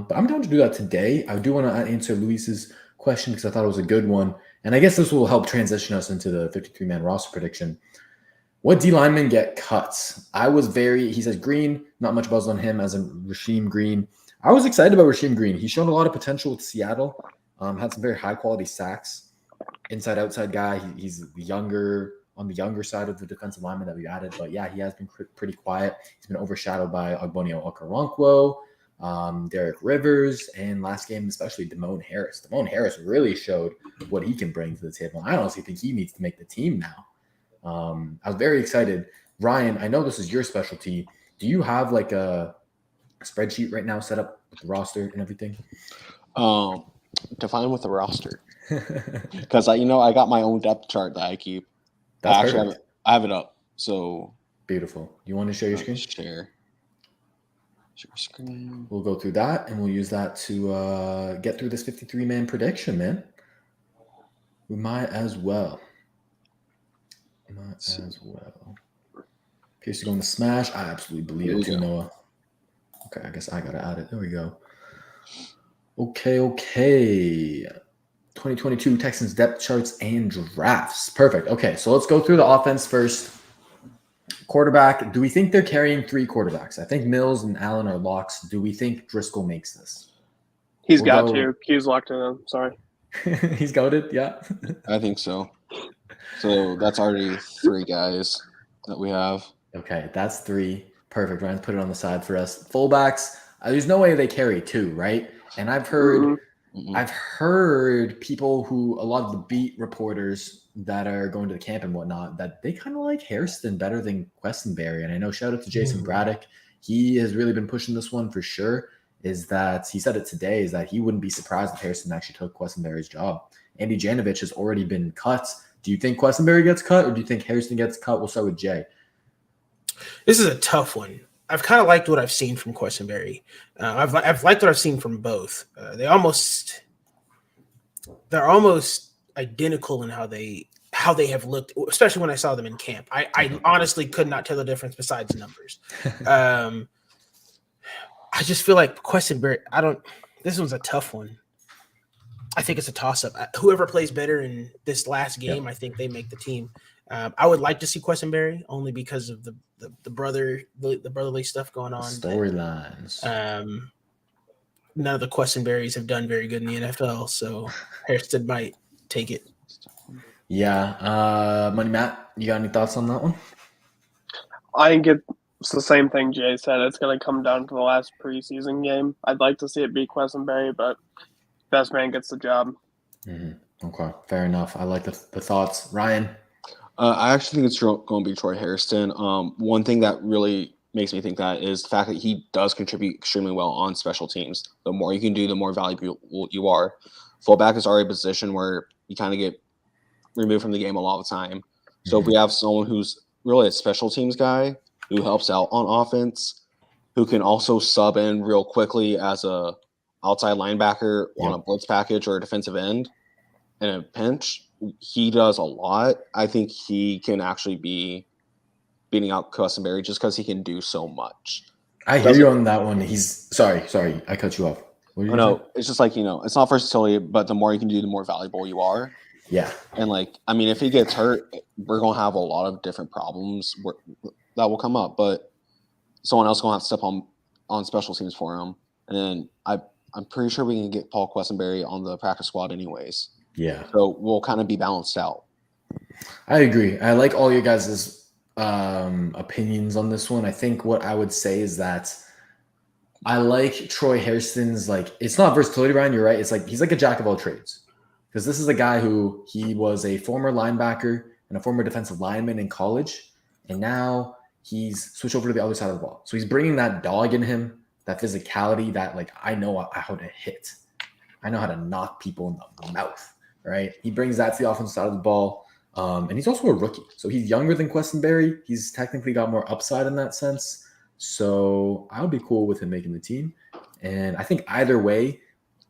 But I'm down to do that today. I do want to answer Luis's question because I thought it was a good one, and I guess this will help transition us into the 53-man roster prediction. What D linemen get cuts? He says Green, not much buzz on him as a Rasheem Green. I was excited about Rasheem Green. He's shown a lot of potential with Seattle. Had some very high quality sacks. Inside outside guy. He's on the younger side of the defensive lineman that we added. But yeah, he has been pretty quiet. He's been overshadowed by Ogbonnia Okoronkwo, Derek Rivers, and last game especially Dameon Harris. Dameon Harris really showed what he can bring to the table. I honestly think he needs to make the team now. I was very excited. Ryan, I know this is your specialty. Do you have like a spreadsheet right now set up with the roster and everything? Define with the roster. Because I got my own depth chart that I keep. That's I have it up. So beautiful. You want to share your screen? Share screen. We'll go through that and we'll use that to get through this 53-man prediction, man. We might as well. Pierce is going to smash. I absolutely believe it too, Noah. Okay, I guess I got to add it. There we go. Okay. 2022 Texans depth charts and drafts. Perfect. Okay, so let's go through the offense first. Quarterback. Do we think they're carrying 3 quarterbacks? I think Mills and Allen are locks. Do we think Driscoll makes this? He's got to. Q's locked in. Sorry. He's goated, yeah. I think so. So that's already 3 guys that we have. Okay, that's 3. Perfect. Ryan's put it on the side for us. Fullbacks, there's no way they carry 2, right? And I've heard people a lot of the beat reporters that are going to the camp and whatnot, that they kind of like Hairston better than Questenberry. And I know, shout out to Jason Braddock. He has really been pushing this one for sure. Is that he said it today, is that he wouldn't be surprised if Hairston actually took Questenberry's job. Andy Janovich has already been cut. Do you think Questenberry gets cut or do you think Hairston gets cut? We'll start with Jay. This is a tough one. I've kind of liked what I've seen from Questenberry. I've liked what I've seen from both. They're almost identical in how they have looked, especially when I saw them in camp. I honestly could not tell the difference besides numbers. I just feel like Questenberry. This one's a tough one. I think it's a toss-up. Whoever plays better in this last game, I think they make the team. I would like to see Questenberry only because of the brotherly stuff going on. Storylines. None of the Questenberries have done very good in the NFL, so Hairston might take it. Yeah. Money Matt, you got any thoughts on that one? I think it's the same thing Jay said. It's going to come down to the last preseason game. I'd like to see it be Questenberry, but best man gets the job. Mm-hmm. Okay, fair enough. I like the thoughts. Ryan? I actually think it's going to be Troy Hairston. One thing that really makes me think that is the fact that he does contribute extremely well on special teams. The more you can do, the more valuable you are. Fullback is already a position where you kind of get removed from the game a lot of the time. So if we have someone who's really a special teams guy who helps out on offense, who can also sub in real quickly as a outside linebacker on a blitz package or a defensive end in a pinch, he does a lot. I think he can actually be beating out Questenberry just because he can do so much. I hear you on that one. He's sorry, I cut you off. No, it's just like, it's not versatility, but the more you can do, the more valuable you are. Yeah. And if he gets hurt, we're going to have a lot of different problems that will come up, but someone else is going to have to step on special teams for him. And then I'm pretty sure we can get Paul Questenberry on the practice squad anyways. Yeah. So we'll kind of be balanced out. I agree. I like all your guys' opinions on this one. I think what I would say is that I like Troy Hairston's, it's not versatility, Ryan. You're right. It's he's like a jack of all trades. Because this is a guy he was a former linebacker and a former defensive lineman in college. And now he's switched over to the other side of the ball. So he's bringing that dog in him, that physicality, that I know how to hit. I know how to knock people in the mouth, right? He brings that to the offensive side of the ball. And he's also a rookie. So he's younger than Questenberry. He's technically got more upside in that sense. So I would be cool with him making the team. And I think either way,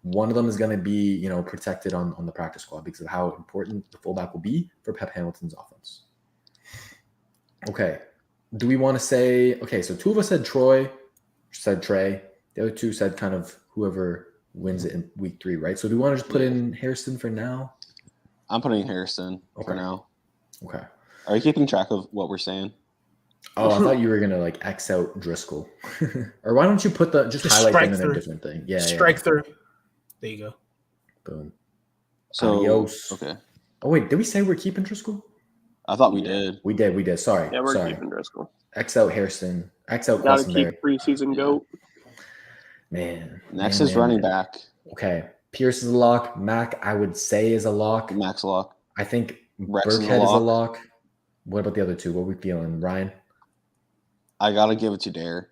one of them is going to be, protected on the practice squad because of how important the fullback will be for Pep Hamilton's offense. Okay. Do we want to say, okay, so two of us said Troy, said Trey. The other two said kind of whoever wins it in week 3, right? So do we want to just put in Harrison for now? I'm putting Harrison for now. Okay. Are you keeping track of what we're saying? Oh, I thought you were gonna X out Driscoll, or why don't you put just highlight them in a different thing? Yeah, strike through. There you go. Boom. So Adios. Okay. Oh wait, did we say we're keeping Driscoll? I thought we did. We did. Sorry. Yeah, we're keeping Driscoll. X out Harrison. X out Gotta Questenberry. keep preseason goat. Man. Next is running back. Okay. Pierce is a lock. Mac, I would say, is a lock. Mac's a lock. I think Rex Burkhead is a lock. What about the other two? What are we feeling? Ryan? I got to give it to Dare.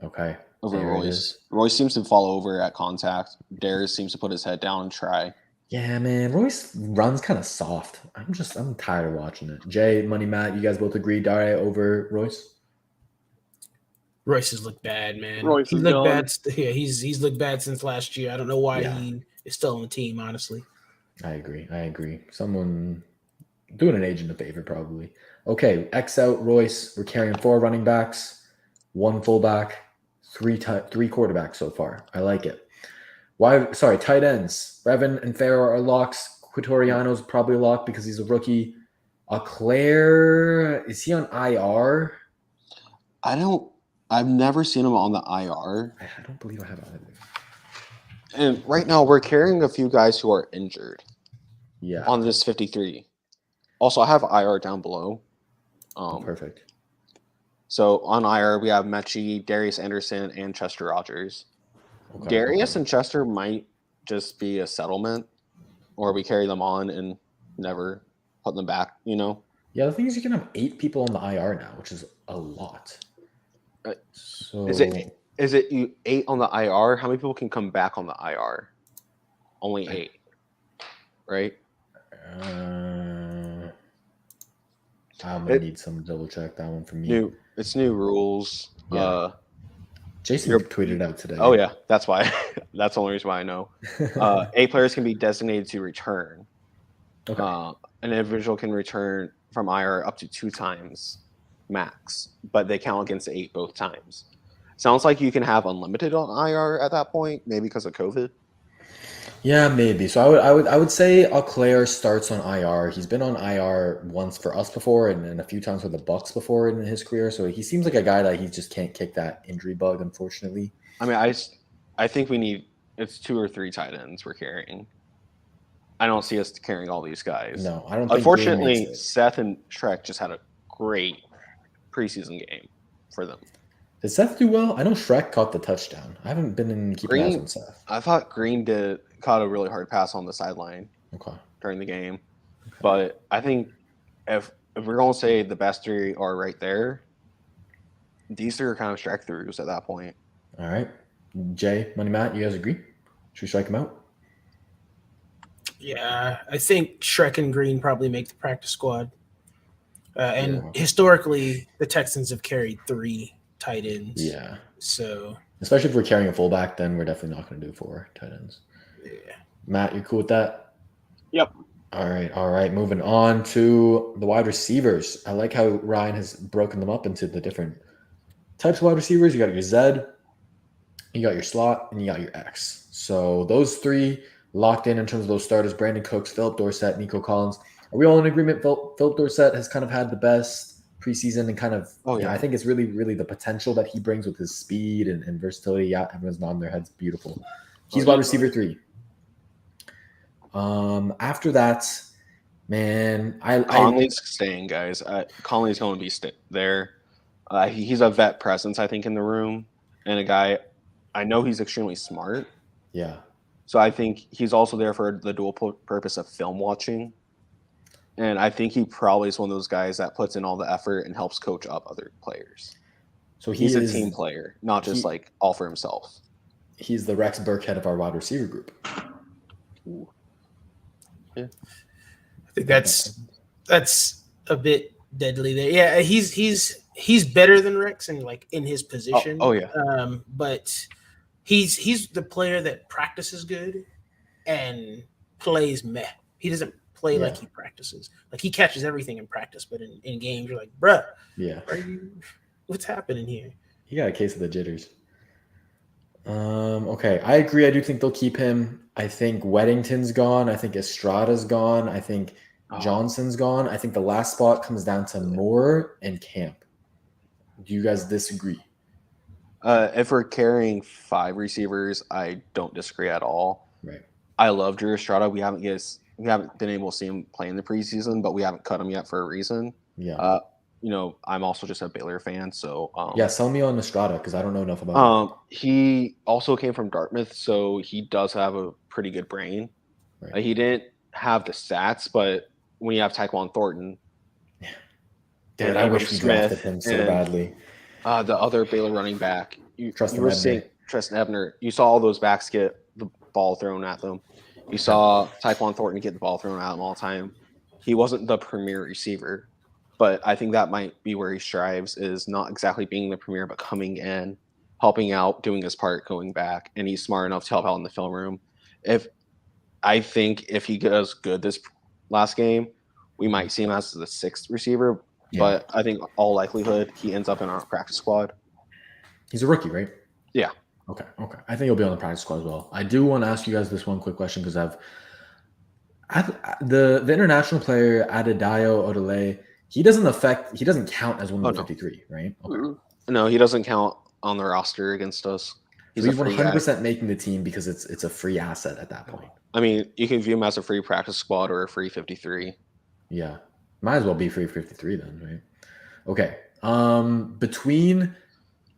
Okay. Over Royce. Royce seems to fall over at contact. Dare seems to put his head down and try. Yeah, man. Royce runs kind of soft. I'm tired of watching it. Jay, Money, Matt, you guys both agree Dare over Royce? Royce has looked bad, man. Royce he looked bad. Yeah, he's looked bad since last year. I don't know why he is still on the team, honestly. I agree. Someone doing an agent a favor, probably. Okay, X out Royce. We're carrying 4 running backs, 1 fullback, 3 quarterbacks so far. I like it. Tight ends. Brevin and Farrow are locks. Quitoriano's probably a lock because he's a rookie. Claire, is he on IR? I've never seen him on the IR. I don't believe I have either. And right now we're carrying a few guys who are injured. Yeah. On this 53. Also, I have IR down below. Perfect. So on IR, we have Mechie, Darius Anderson, and Chester Rogers. Okay, Darius and Chester might just be a settlement, or we carry them on and never put them back, Yeah, the thing is you can have 8 people on the IR now, which is a lot. So Is it you 8 on the IR? How many people can come back on the IR? Only 8, right? I'm gonna need some double check that one from you. It's new rules. Yeah. Jason tweeted out today. Oh yeah, that's why. That's the only reason why I know. 8 players can be designated to return. Okay. An individual can return from IR up to 2 times max, but they count against 8 both times. Sounds like you can have unlimited on IR at that point, maybe because of COVID. Yeah, maybe. So I would say Claire starts on IR. He's been on IR once for us before, and a few times for the Bucks before in his career. So he seems like a guy that he just can't kick that injury bug, unfortunately. I mean, I think it's 2 or 3 tight ends we're carrying. I don't see us carrying all these guys. No, I don't think. Unfortunately, Seth and Shrek just had a great preseason game for them. Did Seth do well? I know Shrek caught the touchdown. I haven't been in keeping eyes on Seth. I thought Green caught a really hard pass on the sideline during the game. But I think if we're going to say the best 3 are right there, these 3 are kind of strike throughs at that point. All right. Jay, Money, Matt, you guys agree? Should we strike them out? Yeah, I think Shrek and Green probably make the practice squad. Historically, the Texans have carried 3 tight ends. Yeah. So especially if we're carrying a fullback, then we're definitely not going to do 4 tight ends. Yeah. Matt, you cool with that? Yep. All right. Moving on to the wide receivers. I like how Ryan has broken them up into the different types of wide receivers. You got your Z, you got your slot, and you got your X. So those 3 locked in terms of those starters: Brandon Cooks, Philip Dorsett, Nico Collins. Are we all in agreement? Philip Dorsett has kind of had the best preseason and kind of, I think it's really, really the potential that he brings with his speed and versatility. Yeah, everyone's nodding their heads. Beautiful. He's wide receiver 3. After that, man, Conley's staying, guys. Conley's going to be there. He's a vet presence, I think, in the room, and a guy. I know he's extremely smart. Yeah. So I think he's also there for the dual purpose of film watching. And I think he probably is one of those guys that puts in all the effort and helps coach up other players. So he's a team player, not just all for himself. He's the Rex Burkhead of our wide receiver group. I think that's a bit deadly there. Yeah, he's better than Rex and like in his position. Oh, yeah. But he's the player that practices good and plays meh. He doesn't play like he practices. Like he catches everything in practice, but in games you're like, bruh, what's happening here? He got a case of the jitters. Okay, I agree. I do think they'll keep him. I think Weddington's gone. I think Estrada's gone. I think Johnson's gone. I think the last spot comes down to Moore and Camp. Do you guys disagree? If we're carrying 5 receivers, I don't disagree at all. Right. I love Drew Estrada. We haven't been able to see him play in the preseason, but we haven't cut him yet for a reason. Yeah. I'm also just a Baylor fan, so sell me on Estrada because I don't know enough about him. He also came from Dartmouth, so he does have a pretty good brain. Right. He didn't have the stats, but when you have Tyquan Thornton, dude, I wish we drafted him so badly. The other Baylor running back, you were seeing Tristan Ebner. You saw all those backs get the ball thrown at them. You saw Tyquan Thornton get the ball thrown at him all the time. He wasn't the premier receiver, but I think that might be where he strives, is not exactly being the premier, but coming in, helping out, doing his part, going back, and he's smart enough to help out in the film room. I think if he does good this last game, we might see him as the 6th receiver, but I think all likelihood he ends up in our practice squad. He's a rookie, right? Yeah. Okay. I think he'll be on the practice squad as well. I do want to ask you guys this one quick question because the international player Adedayo Odele, he doesn't count as one of the 53, right? Okay. No, he doesn't count on the roster against us. He's 100% making the team because it's a free asset at that point. I mean, you can view him as a free practice squad or a free 53. Yeah. Might as well be free 53 then, right? Okay. Between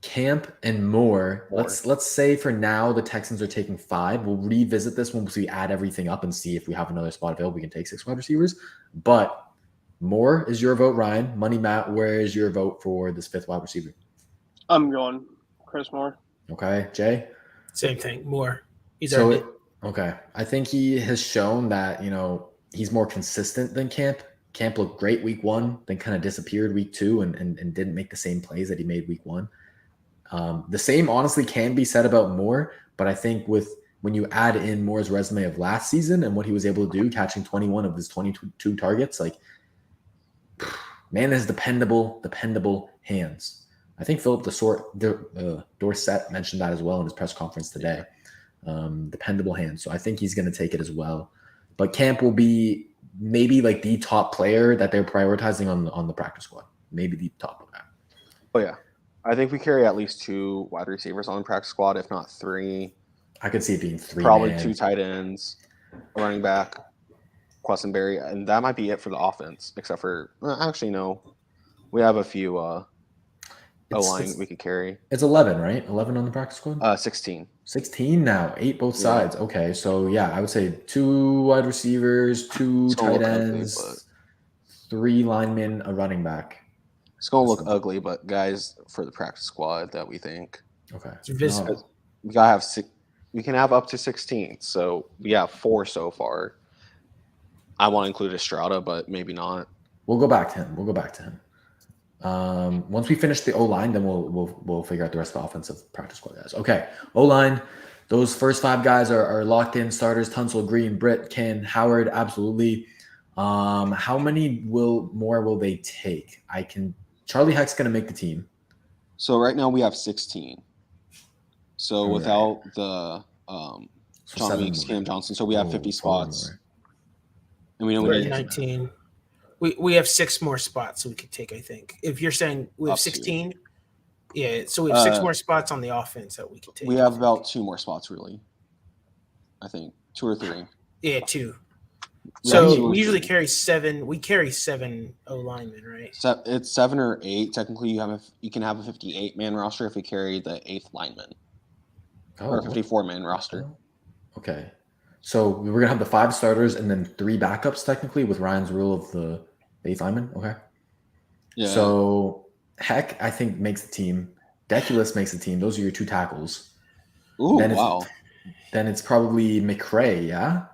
Camp and Moore, let's say for now the Texans are taking 5. We'll revisit this once we add everything up and see if we have another spot available. We can take 6 wide receivers. But Moore is your vote, Ryan. Money Matt, where is your vote for this 5th wide receiver? I'm going Chris Moore. Okay. Jay? Same thing. Moore. Okay. I think he has shown that, he's more consistent than Camp. Camp looked great week 1, then kind of disappeared week 2 and didn't make the same plays that he made week 1. The same honestly can be said about Moore, but I think when you add in Moore's resume of last season and what he was able to do, catching 21 of his 22 targets, like, man has dependable hands. I think Philip Dorsett mentioned that as well in his press conference today. Dependable hands. So I think he's going to take it as well. But Camp will be maybe like the top player that they're prioritizing on the practice squad. Maybe the top of that. Oh, yeah. I think we carry at least 2 wide receivers on the practice squad, if not 3. I could see it being 3. Probably 2 tight ends, a running back, Questenberry, and that might be it for the offense, except for actually no. We have a few O-line we could carry. It's 11, right? 11 on the practice squad? 16. 16 now. 8 both sides. Okay, so yeah, I would say 2 wide receivers, 2 tight ends, 3 linemen, a running back. It's going to look ugly, but guys for the practice squad that we think. Okay. We gotta have 6. We can have up to 16. So we have 4 so far. I want to include Estrada, but maybe not. We'll go back to him. Once we finish the O-line, then we'll figure out the rest of the offensive practice squad guys. Okay, O-line. Those first 5 guys are locked in starters. Tunsil, Green, Britt, Ken, Howard. Absolutely. How many more will they take? Charlie Heck's going to make the team. So right now we have 16. So without the John Weeks, Cam Johnson, so we have 50 spots. And we know we need 19. We have 6 more spots we could take, I think. If you're saying we have 16, so we have 6 more spots on the offense that we could take. We have about 2 more spots, really. I think 2 or 3. Yeah, 2. So we usually carry 7. We carry 7 O linemen, right? It's 7 or 8. Technically, you can have a 58-man roster if we carry the 8th lineman, or a 54-man roster. Okay, so we're gonna have the 5 starters and then 3 backups technically with Ryan's rule of the 8th lineman. Okay. Yeah. So Heck, I think makes the team. Deculus makes the team. Those are your 2 tackles. Ooh, wow. Then it's probably McRae, yeah.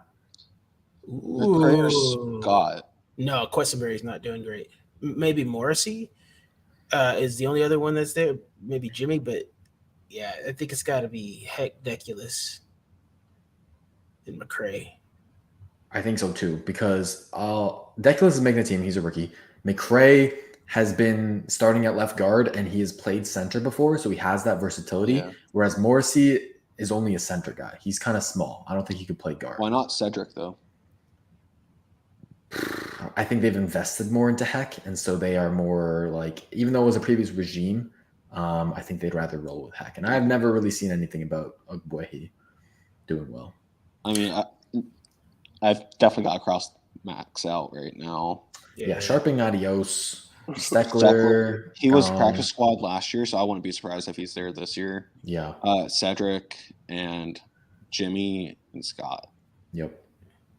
Ooh. Scott. No, Questenberry's not doing great. Maybe Morrissey is the only other one that's there. Maybe Jimmy, but yeah, I think it's got to be Deculus and McCray. I think so too, because Deculus is making the team. He's a rookie. McCray has been starting at left guard, and he has played center before, so he has that versatility. Yeah. Whereas Morrissey is only a center guy. He's kind of small. I don't think he could play guard. Why not Cedric, though? I think they've invested more into Heck, and so they are more like, even though it was a previous regime, I think they'd rather roll with Heck. And I've never really seen anything about Ogbuehi doing well. I mean, I've definitely got across max out right now. Yeah, Sharping, adios. Steckler. He was practice squad last year, so I wouldn't be surprised if he's there this year. Yeah. Cedric and Jimmy and Scott. Yep.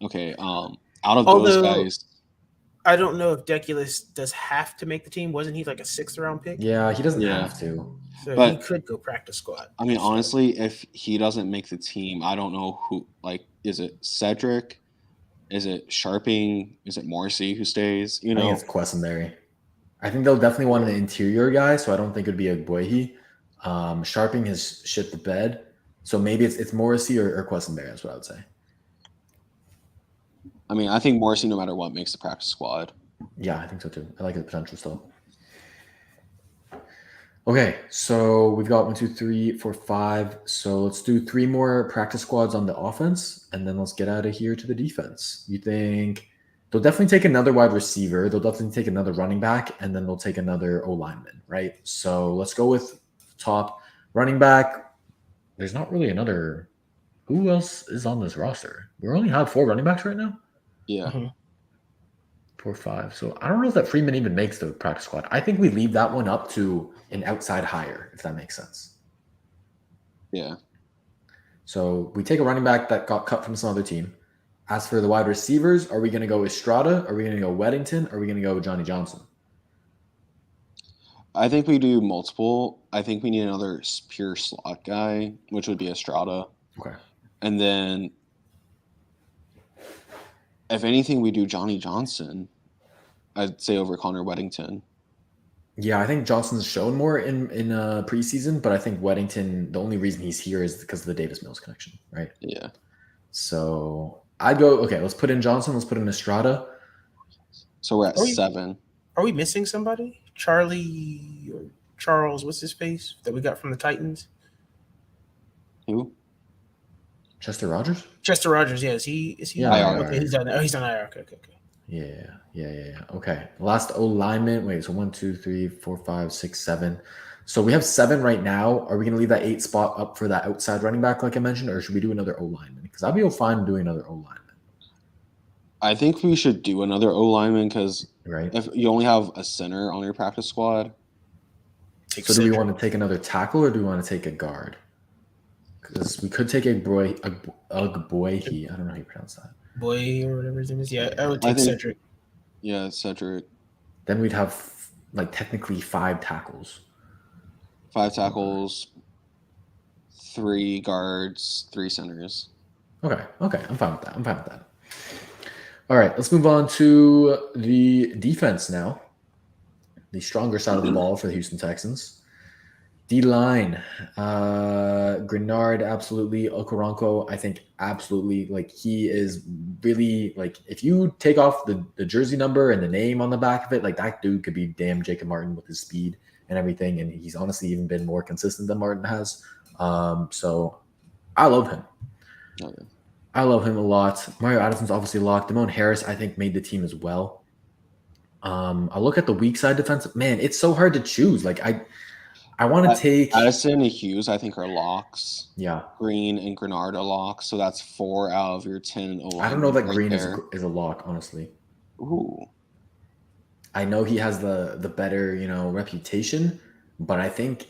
Okay. Out of those guys, I don't know if Deculus does have to make the team. Wasn't he like a 6th round pick? Yeah, he doesn't have to. So but he could go practice squad. I mean, honestly, if he doesn't make the team, I don't know who. Like, is it Cedric? Is it Sharping? Is it Morrissey who stays? You know, I think it's Questenberry. I think they'll definitely want an interior guy, so I don't think it'd be Ogbuehi. Sharping has shit the bed, so maybe it's Morrissey or Questenberry. That's what I would say. I mean, I think Morrissey, no matter what, makes the practice squad. Yeah, I think so too. I like the potential still. Okay, so we've got 1, 2, 3, 4, 5. So let's do 3 more practice squads on the offense, and then let's get out of here to the defense. You think they'll definitely take another wide receiver, they'll definitely take another running back, and then they'll take another O-lineman, right? So let's go with top running back. There's not really another. Who else is on this roster? We only have 4 running backs right now. Yeah. Mm-hmm. 4 or 5. So I don't know if that Freeman even makes the practice squad. I think we leave that one up to an outside hire, if that makes sense. Yeah. So we take a running back that got cut from some other team. As for the wide receivers, are we going to go Estrada? Are we going to go Weddington? Are we going to go Johnny Johnson? I think we do multiple. I think we need another pure slot guy, which would be Estrada. Okay. And then, if anything, we do Johnny Johnson. I'd say over Connor Weddington. Yeah, I think Johnson's shown more in preseason, but I think Weddington, the only reason he's here is because of the Davis Mills connection, right? Yeah. So I'd go, okay, let's put in Johnson. Let's put in Estrada. So we're at 7. Are we missing somebody? Charlie or Charles, what's his face that we got from the Titans? Who? Chester Rogers? Chester Rogers, yeah. Is he? Yeah, okay, he's on. Oh, he's on IR. Okay. Yeah. Okay. Last O lineman. Wait, so 1, 2, 3, 4, 5, 6, 7. So we have 7 right now. Are we going to leave that 8 spot up for that outside running back, like I mentioned, or should we do another O lineman? Because I'd be fine doing another O lineman. I think we should do another O lineman because right. If you only have a center on your practice squad. So do we want to take another tackle or do we want to take a guard? Because we could take Ogbuehi. I don't know how you pronounce that. Boy or whatever his name is. Yeah, I would take Cedric. Yeah, Cedric. Then we'd have like technically 5 tackles. 5 tackles, 3 guards, 3 centers. Okay. I'm fine with that. All right, let's move on to the defense now. The stronger side of the ball for the Houston Texans. D-line. Grenard, absolutely. Okoronkwo, I think absolutely. Like, he is really, like, if you take off the jersey number and the name on the back of it, like, that dude could be damn Jacob Martin with his speed and everything, and he's honestly even been more consistent than Martin has. So I love him. Okay. I love him a lot. Mario Addison's obviously locked. Damon Harris, I think, made the team as well. I look at the weak side defense. Man, it's so hard to choose. Like, I want to take Addison and Hughes, I think, are locks. Yeah. Green and Grenard are locks. So that's 4 out of your 10. I don't know that Green is a lock, honestly. Ooh. I know he has the better, reputation, but I think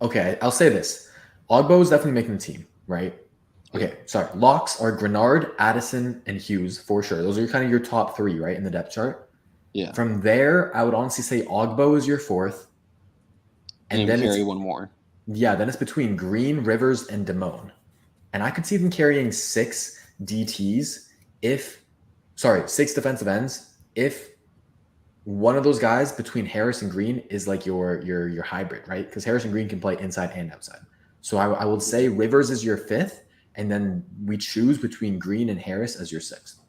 okay, I'll say this. Ogbo is definitely making the team, right? Okay, sorry. Locks are Grenard, Addison, and Hughes for sure. Those are kind of your top 3, right, in the depth chart. Yeah. From there, I would honestly say Ogbo is your 4th. And then carry one more. Yeah, then it's between Green, Rivers, and Damone. And I could see them carrying 6 DTs six defensive ends if one of those guys between Harris and Green is like your hybrid, right? Because Harris and Green can play inside and outside. So I would say Rivers is your fifth, and then we choose between Green and Harris as your sixth.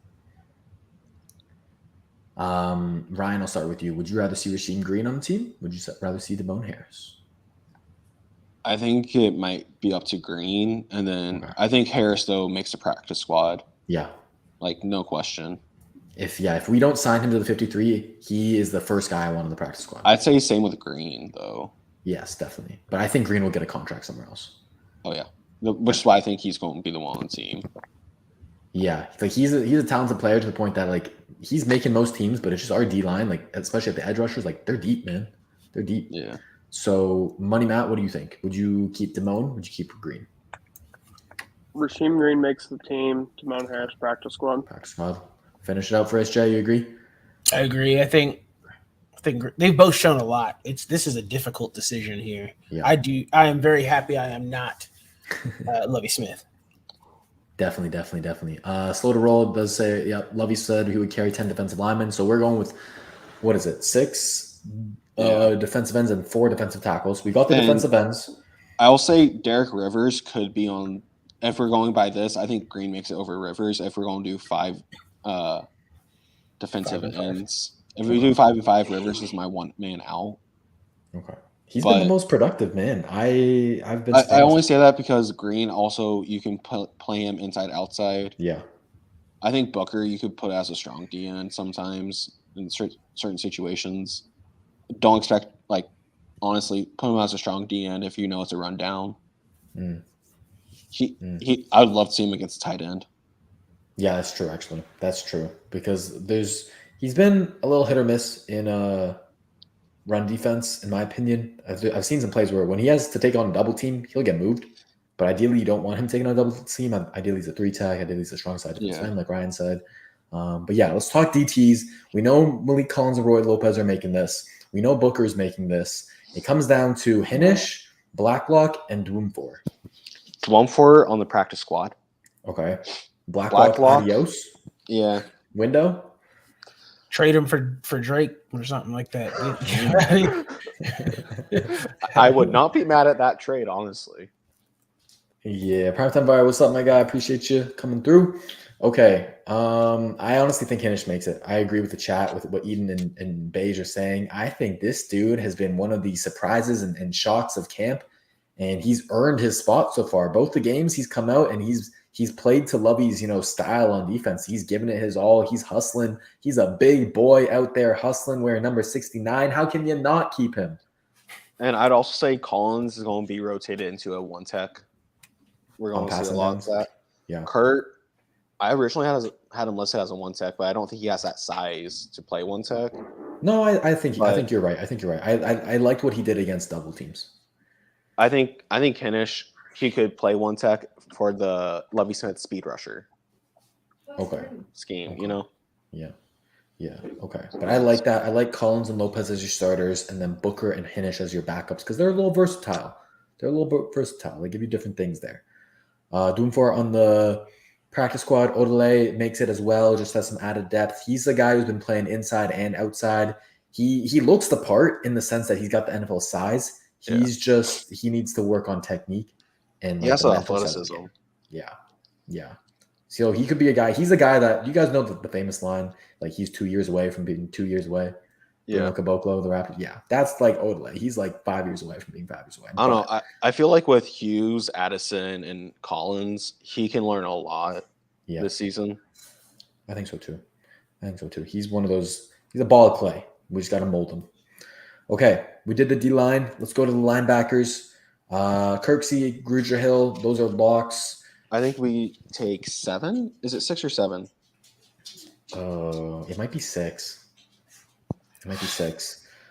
Ryan, I'll start with you. Would you rather see Rasheem Green on the team? Would you rather see Dameon Harris? I think it might be up to Green, and then I think Harris though makes the practice squad. Yeah, like no question. If we don't sign him to the 53, he is the first guy I want on the practice squad. I'd say same with Green though. Yes, definitely. But I think Green will get a contract somewhere else. Oh yeah, which is why I think he's going to be the one on the team. Yeah, like he's a talented player to the point that like he's making most teams, but it's just our D line, like especially at the edge rushers, like they're deep, man. They're deep. Yeah. So, Money Matt, what do you think? Would you keep Dameon? Would you keep Green? Rasheem Green makes the team. Dameon Harris practice squad. Practice squad. Finish it out for SJ. You agree? I agree. I think they've both shown a lot. This is a difficult decision here. Yeah. I am very happy I am not Lovie Smith. Definitely. Slow to roll does say, yeah, Lovie said he would carry 10 defensive linemen. So we're going with, what is it, 6 defensive ends and 4 defensive tackles. We got the defensive ends. I will say Derek Rivers could be on, if we're going by this, I think Green makes it over Rivers if we're going to do 5 defensive ends. If we do 5 and 5, Rivers is my one man out. Okay. He's been the most productive, man. I only say that because Green also, you can play him inside, outside. Yeah. I think Booker you could put as a strong DN sometimes in certain situations. Don't expect, like, honestly, put him as a strong DN if you know it's a rundown. I would love to see him against a tight end. Yeah, that's true, actually. That's true. Because he's been a little hit or miss in run defense, in my opinion. I've seen some plays where when he has to take on a double team, he'll get moved. But ideally, you don't want him taking on a double team. Ideally, he's a 3-tech. Ideally, he's a strong side defenseman, like Ryan said. But yeah, let's talk DTs. We know Malik Collins and Roy Lopez are making this. We know Booker's making this. It comes down to Hinish, Blacklock, and Dwumfor. Dwumfor on the practice squad. Okay. Blacklock. Adios. Yeah. Window. Trade him for Drake or something like that. I would not be mad at that trade, honestly. Yeah, Primetime Bar, what's up, my guy? Appreciate you coming through. Okay. I honestly think Hinish makes it. I agree with the chat with what Eden and Beige are saying. I think this dude has been one of the surprises and shocks of camp, and he's earned his spot so far. Both the games he's come out and he's played to Lovey's, style on defense. He's given it his all. He's hustling. He's a big boy out there hustling, wearing number 69. How can you not keep him? And I'd also say Collins is going to be rotated into a 1-tech. We're going to see a lot of that. Yeah. Kurt, I originally had him listed as a 1-tech, but I don't think he has that size to play 1-tech. No, I think you're right. I think you're right. I liked what he did against double teams. I think Hinish, he could play 1-tech for the Lovie Smith speed rusher. Okay. Scheme, Yeah. Yeah. Okay. But I like that. I like Collins and Lopez as your starters, and then Booker and Hinish as your backups because they're a little versatile. They give you different things there. Dwumfor on the practice squad. Odelay makes it as well, just has some added depth. He's the guy who's been playing inside and outside. He looks the part in the sense that he's got the NFL size. He needs to work on technique. And he has the athleticism. Yeah. So he could be a guy. He's a guy that you guys know the famous line, like he's 2 years away from being 2 years away. Yeah. Caboclo, the Raptor. Yeah. That's like Odelay. He's like 5 years away from being 5 years away. I don't know. I feel like with Hughes, Addison, and Collins, he can learn a lot this season. I think so too. He's one of those. He's a ball of clay. We just got to mold him. Okay. We did the D-line. Let's go to the linebackers. Kirksey, Grugier-Hill, those are locks. I think we take 7. Is it 6 or 7? It might be 6.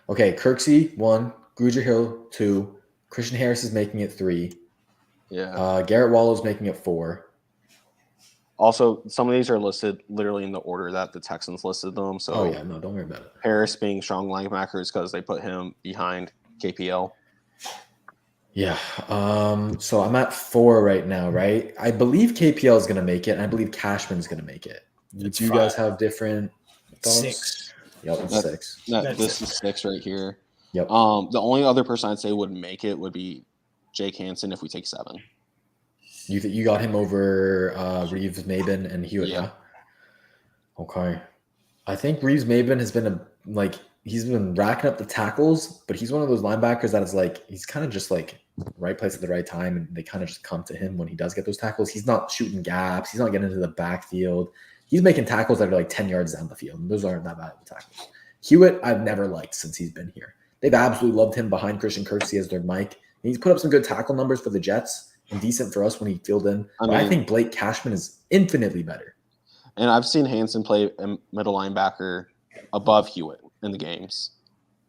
Okay, Kirksey 1, Grugier-Hill 2, Christian Harris is making it 3. Yeah. Garrett Wallow's making it 4. Also, some of these are listed literally in the order that the Texans listed them. So, don't worry about it. Harris being strong linebackers because they put him behind KPL. Yeah. So I'm at 4 right now, right? I believe KPL is going to make it, and I believe Cashman's going to make it. It's Do you guys have different thoughts? 6. Yep, it's That- 6. This is 6 right here. Yep. The only other person I'd say would make it would be Jake Hansen if we take 7. You got him over Reeves, Maben, and Hewitt, yeah? Yeah. Okay. I think Reeves Maben has been he's been racking up the tackles, but he's one of those linebackers that is like he's kind of just like right place at the right time, and they kind of just come to him when he does get those tackles. He's not shooting gaps. He's not getting into the backfield. He's making tackles that are like 10 yards down the field, and those aren't that bad of tackles. Hewitt, I've never liked since he's been here. They've absolutely loved him behind Christian Kirksey as their Mike. And he's put up some good tackle numbers for the Jets and decent for us when he filled in. I think Blake Cashman is infinitely better. And I've seen Hansen play a middle linebacker above Hewitt in the games.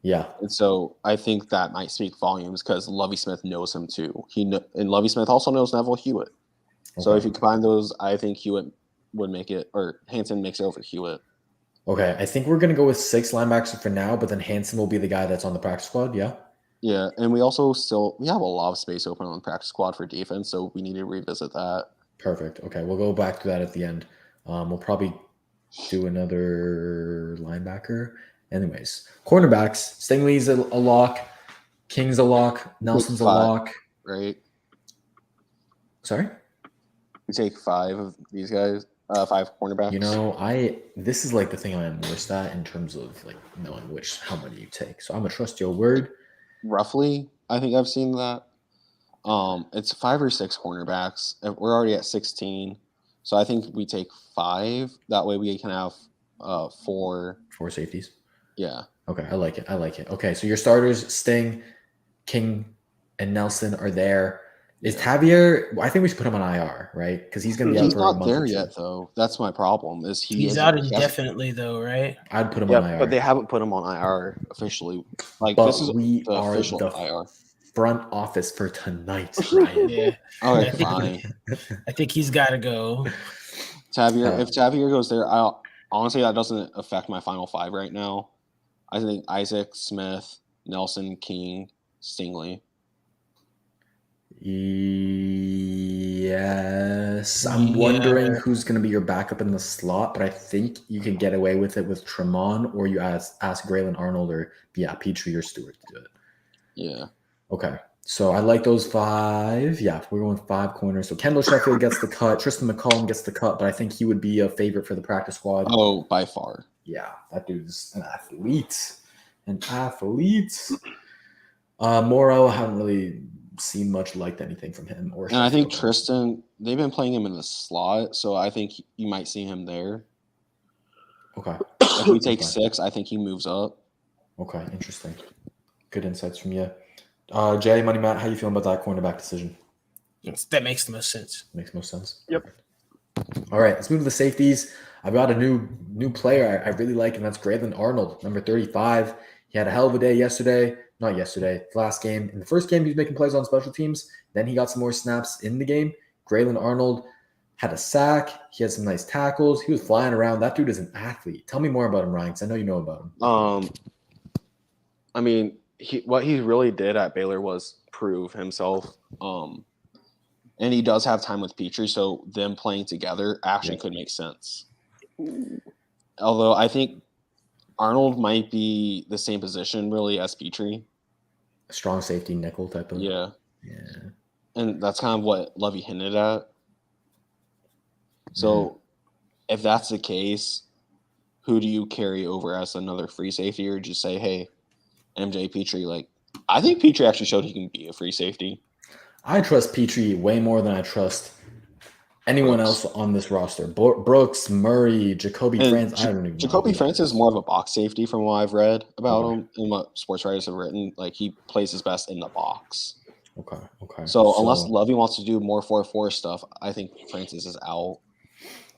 Yeah. And so I think that might speak volumes because Lovie Smith knows him too. And Lovie Smith also knows Neville Hewitt. Okay. So if you combine those, I think Hewitt would make it, or Hansen makes it over Hewitt. Okay, I think we're going to go with 6 linebackers for now, but then Hansen will be the guy that's on the practice squad, yeah? Yeah, and we have a lot of space open on the practice squad for defense, so we need to revisit that. Perfect. Okay, we'll go back to that at the end. We'll probably do another linebacker. Anyways, cornerbacks. Stingley's a lock. King's a lock. Nelson's a lock. Right? Sorry? We take 5 of these guys. 5 cornerbacks. You know, this is like the thing I am worst at in terms of like knowing how many you take. So I'm gonna trust your word. Roughly, I think I've seen that. It's 5 or 6 cornerbacks. We're already at 16, so I think we take 5. That way we can have 4 safeties. Yeah. Okay, I like it. Okay, so your starters, Sting, King, and Nelson are there. Is Tavier? I think we should put him on IR, right? Because he's going to be out for a month. He's not there yet, though. That's my problem. He's out indefinitely, though, right? I'd put him on IR, but they haven't put him on IR officially. Like, but this is we the are official the IR front office for tonight, Ryan. Yeah. Okay, fine. I think he's got to go. Tavier, if Tavier goes there, honestly that doesn't affect my final 5 right now. I think Isaac, Smith, Nelson, King, Stingley. Yes. I'm wondering who's going to be your backup in the slot, but I think you can get away with it with Tremont, or you ask Graylin Arnold or Petrie or Stewart to do it. Yeah. Okay. So I like those 5. Yeah, we're going 5 corners. So Kendall Sheffield gets the cut. Tristan McCollum gets the cut, but I think he would be a favorite for the practice squad. Oh, by far. Yeah, that dude's an athlete. Morrow, I haven't really seen much liked anything from him. And I think Tristan, they've been playing him in the slot, so I think you might see him there. Okay. If we take 6, I think he moves up. Okay, interesting. Good insights from you. Jay, Money Matt, how you feeling about that cornerback decision? That makes the most sense. Makes most sense? Yep. All right, let's move to the safeties. I've got a new player I really like, and that's Graylin Arnold, number 35. He had a hell of a day yesterday. Not yesterday, the last game. In the first game, he was making plays on special teams. Then he got some more snaps in the game. Graylin Arnold had a sack. He had some nice tackles. He was flying around. That dude is an athlete. Tell me more about him, Ryan, because I know you know about him. I mean, what he really did at Baylor was prove himself. And he does have time with Petrie, so them playing together actually could make sense. Although I think Arnold might be the same position really as Petrie. A strong safety nickel type of. Yeah. Yeah. And that's kind of what Lovie hinted at. So if that's the case, who do you carry over as another free safety, or just say, hey, MJ Petrie, like, I think Petrie actually showed he can be a free safety. I trust Petrie way more than I trust anyone else on this roster. Brooks, Murray, Jacoby France. I don't even know. Jacoby France is more of a box safety from what I've read about him and what sports writers have written. Like, he plays his best in the box. Okay. So unless Lovie wants to do more 4-4 stuff, I think Francis is out.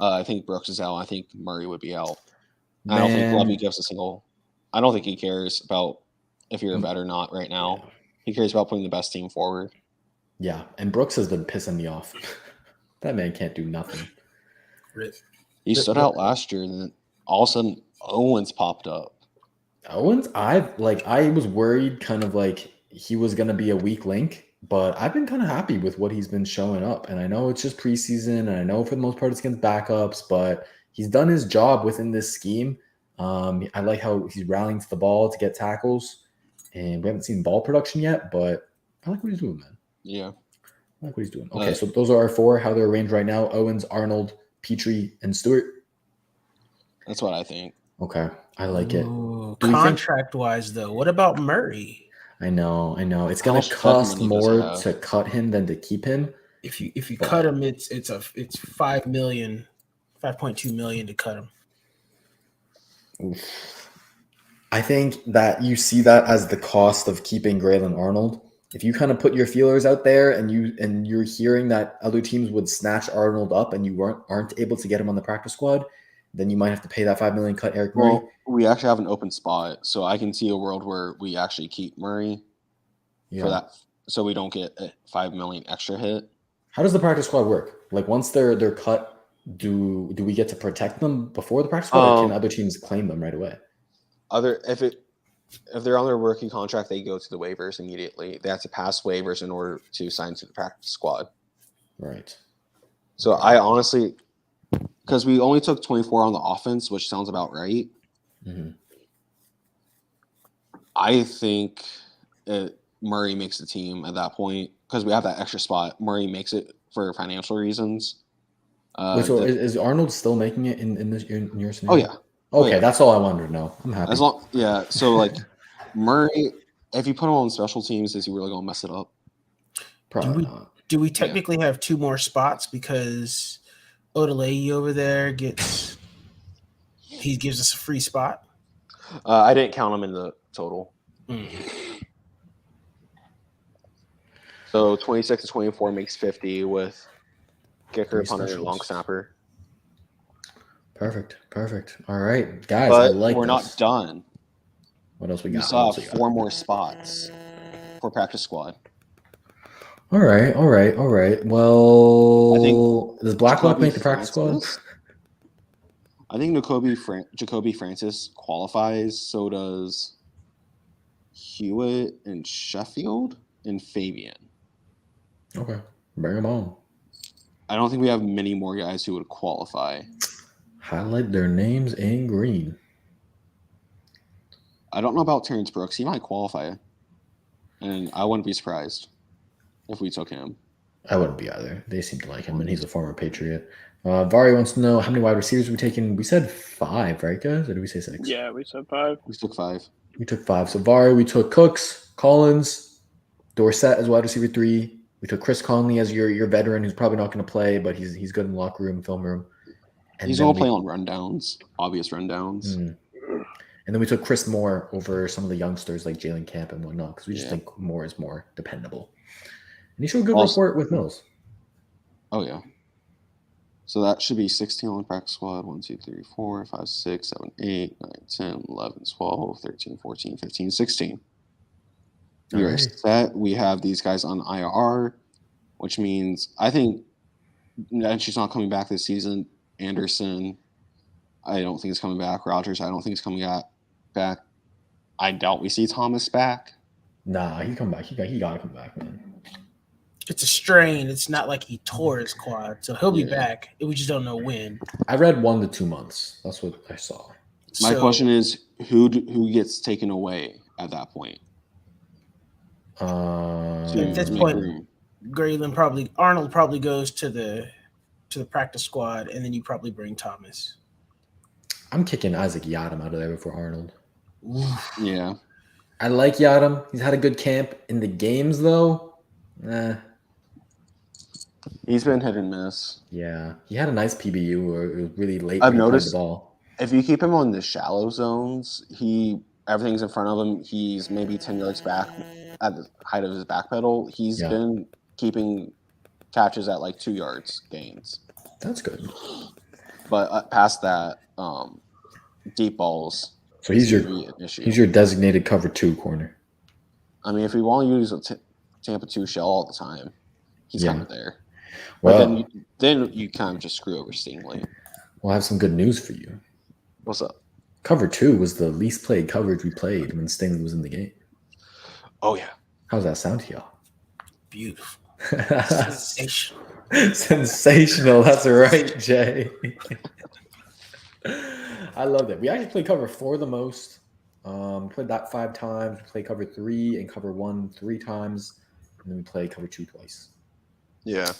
I think Brooks is out. I think Murray would be out. I don't think Lovie gives a single. I don't think he cares about if you're a vet or not right now. Yeah. He cares about putting the best team forward. Yeah, and Brooks has been pissing me off. That man can't do nothing. He stood out last year, and then all of a sudden Owens popped up. Owens, I was worried kind of like he was going to be a weak link, but I've been kind of happy with what he's been showing up. And I know it's just preseason, and I know for the most part it's against backups, but he's done his job within this scheme. I like how he's rallying to the ball to get tackles, and we haven't seen ball production yet, but I like what he's doing, man. Yeah. I like what he's doing. Okay, so those are our 4, how they're arranged right now. Owens, Arnold, Petrie, and Stewart. That's what I think. Okay, I like it. Contract-wise, though, what about Murray? I know. It's going to cost more to cut him than to keep him. If you cut him, it's $5 million, $5.2 million to cut him. Oof. I think that you see that as the cost of keeping Grayland Arnold. If you kind of put your feelers out there and you're hearing that other teams would snatch Arnold up and you aren't able to get him on the practice squad, then you might have to pay that $5 million cut Eric Murray. Well, we actually have an open spot, so I can see a world where we actually keep Murray for that, so we don't get a $5 million extra hit. How does the practice squad work? Like once they're cut, do we get to protect them before the practice squad, or can other teams claim them right away? If they're on their rookie contract, they go to the waivers immediately. They have to pass waivers in order to sign to the practice squad. Right. So I honestly, because we only took 24 on the offense, which sounds about right. Mm-hmm. I think Murray makes the team at that point because we have that extra spot. Murray makes it for financial reasons. So is Arnold still making it in your scenario? Oh, yeah. Okay, that's all I wanted to know. I'm happy. So like Murray, if you put him on special teams, is he really gonna mess it up? Probably not. Do we technically have 2 more spots because Odeleye over there gives us a free spot? I didn't count him in the total. So 26 to 24 makes 50 with kicker, punter, and long snapper. Perfect. All right, guys. But I like. We're not done. What else we got? We still have 4 more spots for practice squad. All right. Well, I think does Blacklock make the practice squad? I think Jacoby Francis qualifies. So does Hewitt and Sheffield and Fabian. Okay, bring them on. I don't think we have many more guys who would qualify. Highlight their names in green. I don't know about Terrence Brooks. He might qualify. And I wouldn't be surprised if we took him. I wouldn't be either. They seem to like him, and he's a former Patriot. Vari wants to know how many wide receivers we taken. We said 5, right, guys? Or did we say 6? Yeah, we said 5. We took 5. We took 5. So Vari, we took Cooks, Collins, Dorsett as wide receiver 3. We took Chris Conley as your veteran who's probably not going to play, but he's good in the locker room, film room. And he's going to play on rundowns, obvious rundowns. And then we took Chris Moore over some of the youngsters like Jalen Camp and whatnot because we just think Moore is more dependable. And he showed a good report with Mills. Oh, yeah. So that should be 16 on the practice squad. 1, 2, 3, 4, 5, 6, 7, 8, 9, 10, 11, 12, 13, 14, 15, 16. We are set. We have these guys on IR, which means I think that she's not coming back this season. Anderson, I don't think he's coming back. Rogers, I don't think he's coming back. I doubt we see Thomas back. Nah, he come back. He got to come back, man. It's a strain. It's not like he tore his quad, so he'll be back. We just don't know when. I read 1 to 2 months. That's what I saw. My question is, who gets taken away at that point? At this point, Arnold probably goes to the practice squad, and then you probably bring Thomas. I'm kicking Isaac Yadam out of there before Arnold. Yeah. I like Yadam. He's had a good camp. In the games, though, he's been hit and miss. Yeah. He had a nice PBU or it was really late I've noticed the ball. If you keep him on the shallow zones, everything's in front of him. He's maybe 10 yards back at the height of his back pedal. He's been keeping catches at like 2 yards gains. That's good. But past that, deep balls. So he's your designated cover 2 corner. I mean, if we want to use a Tampa 2 shell all the time, he's kind of there. Well, but then you kind of just screw over Stingley. Well, I have some good news for you. What's up? Cover 2 was the least played coverage we played when Stingley was in the game. Oh, yeah. How's that sound to y'all? Beautiful. Sensational. Sensational. That's right, Jay. I love that. We actually play cover 4 the most. Played that 5 times. We play cover 3 and cover 1 3 times, and then we play cover 2 twice. Yeah.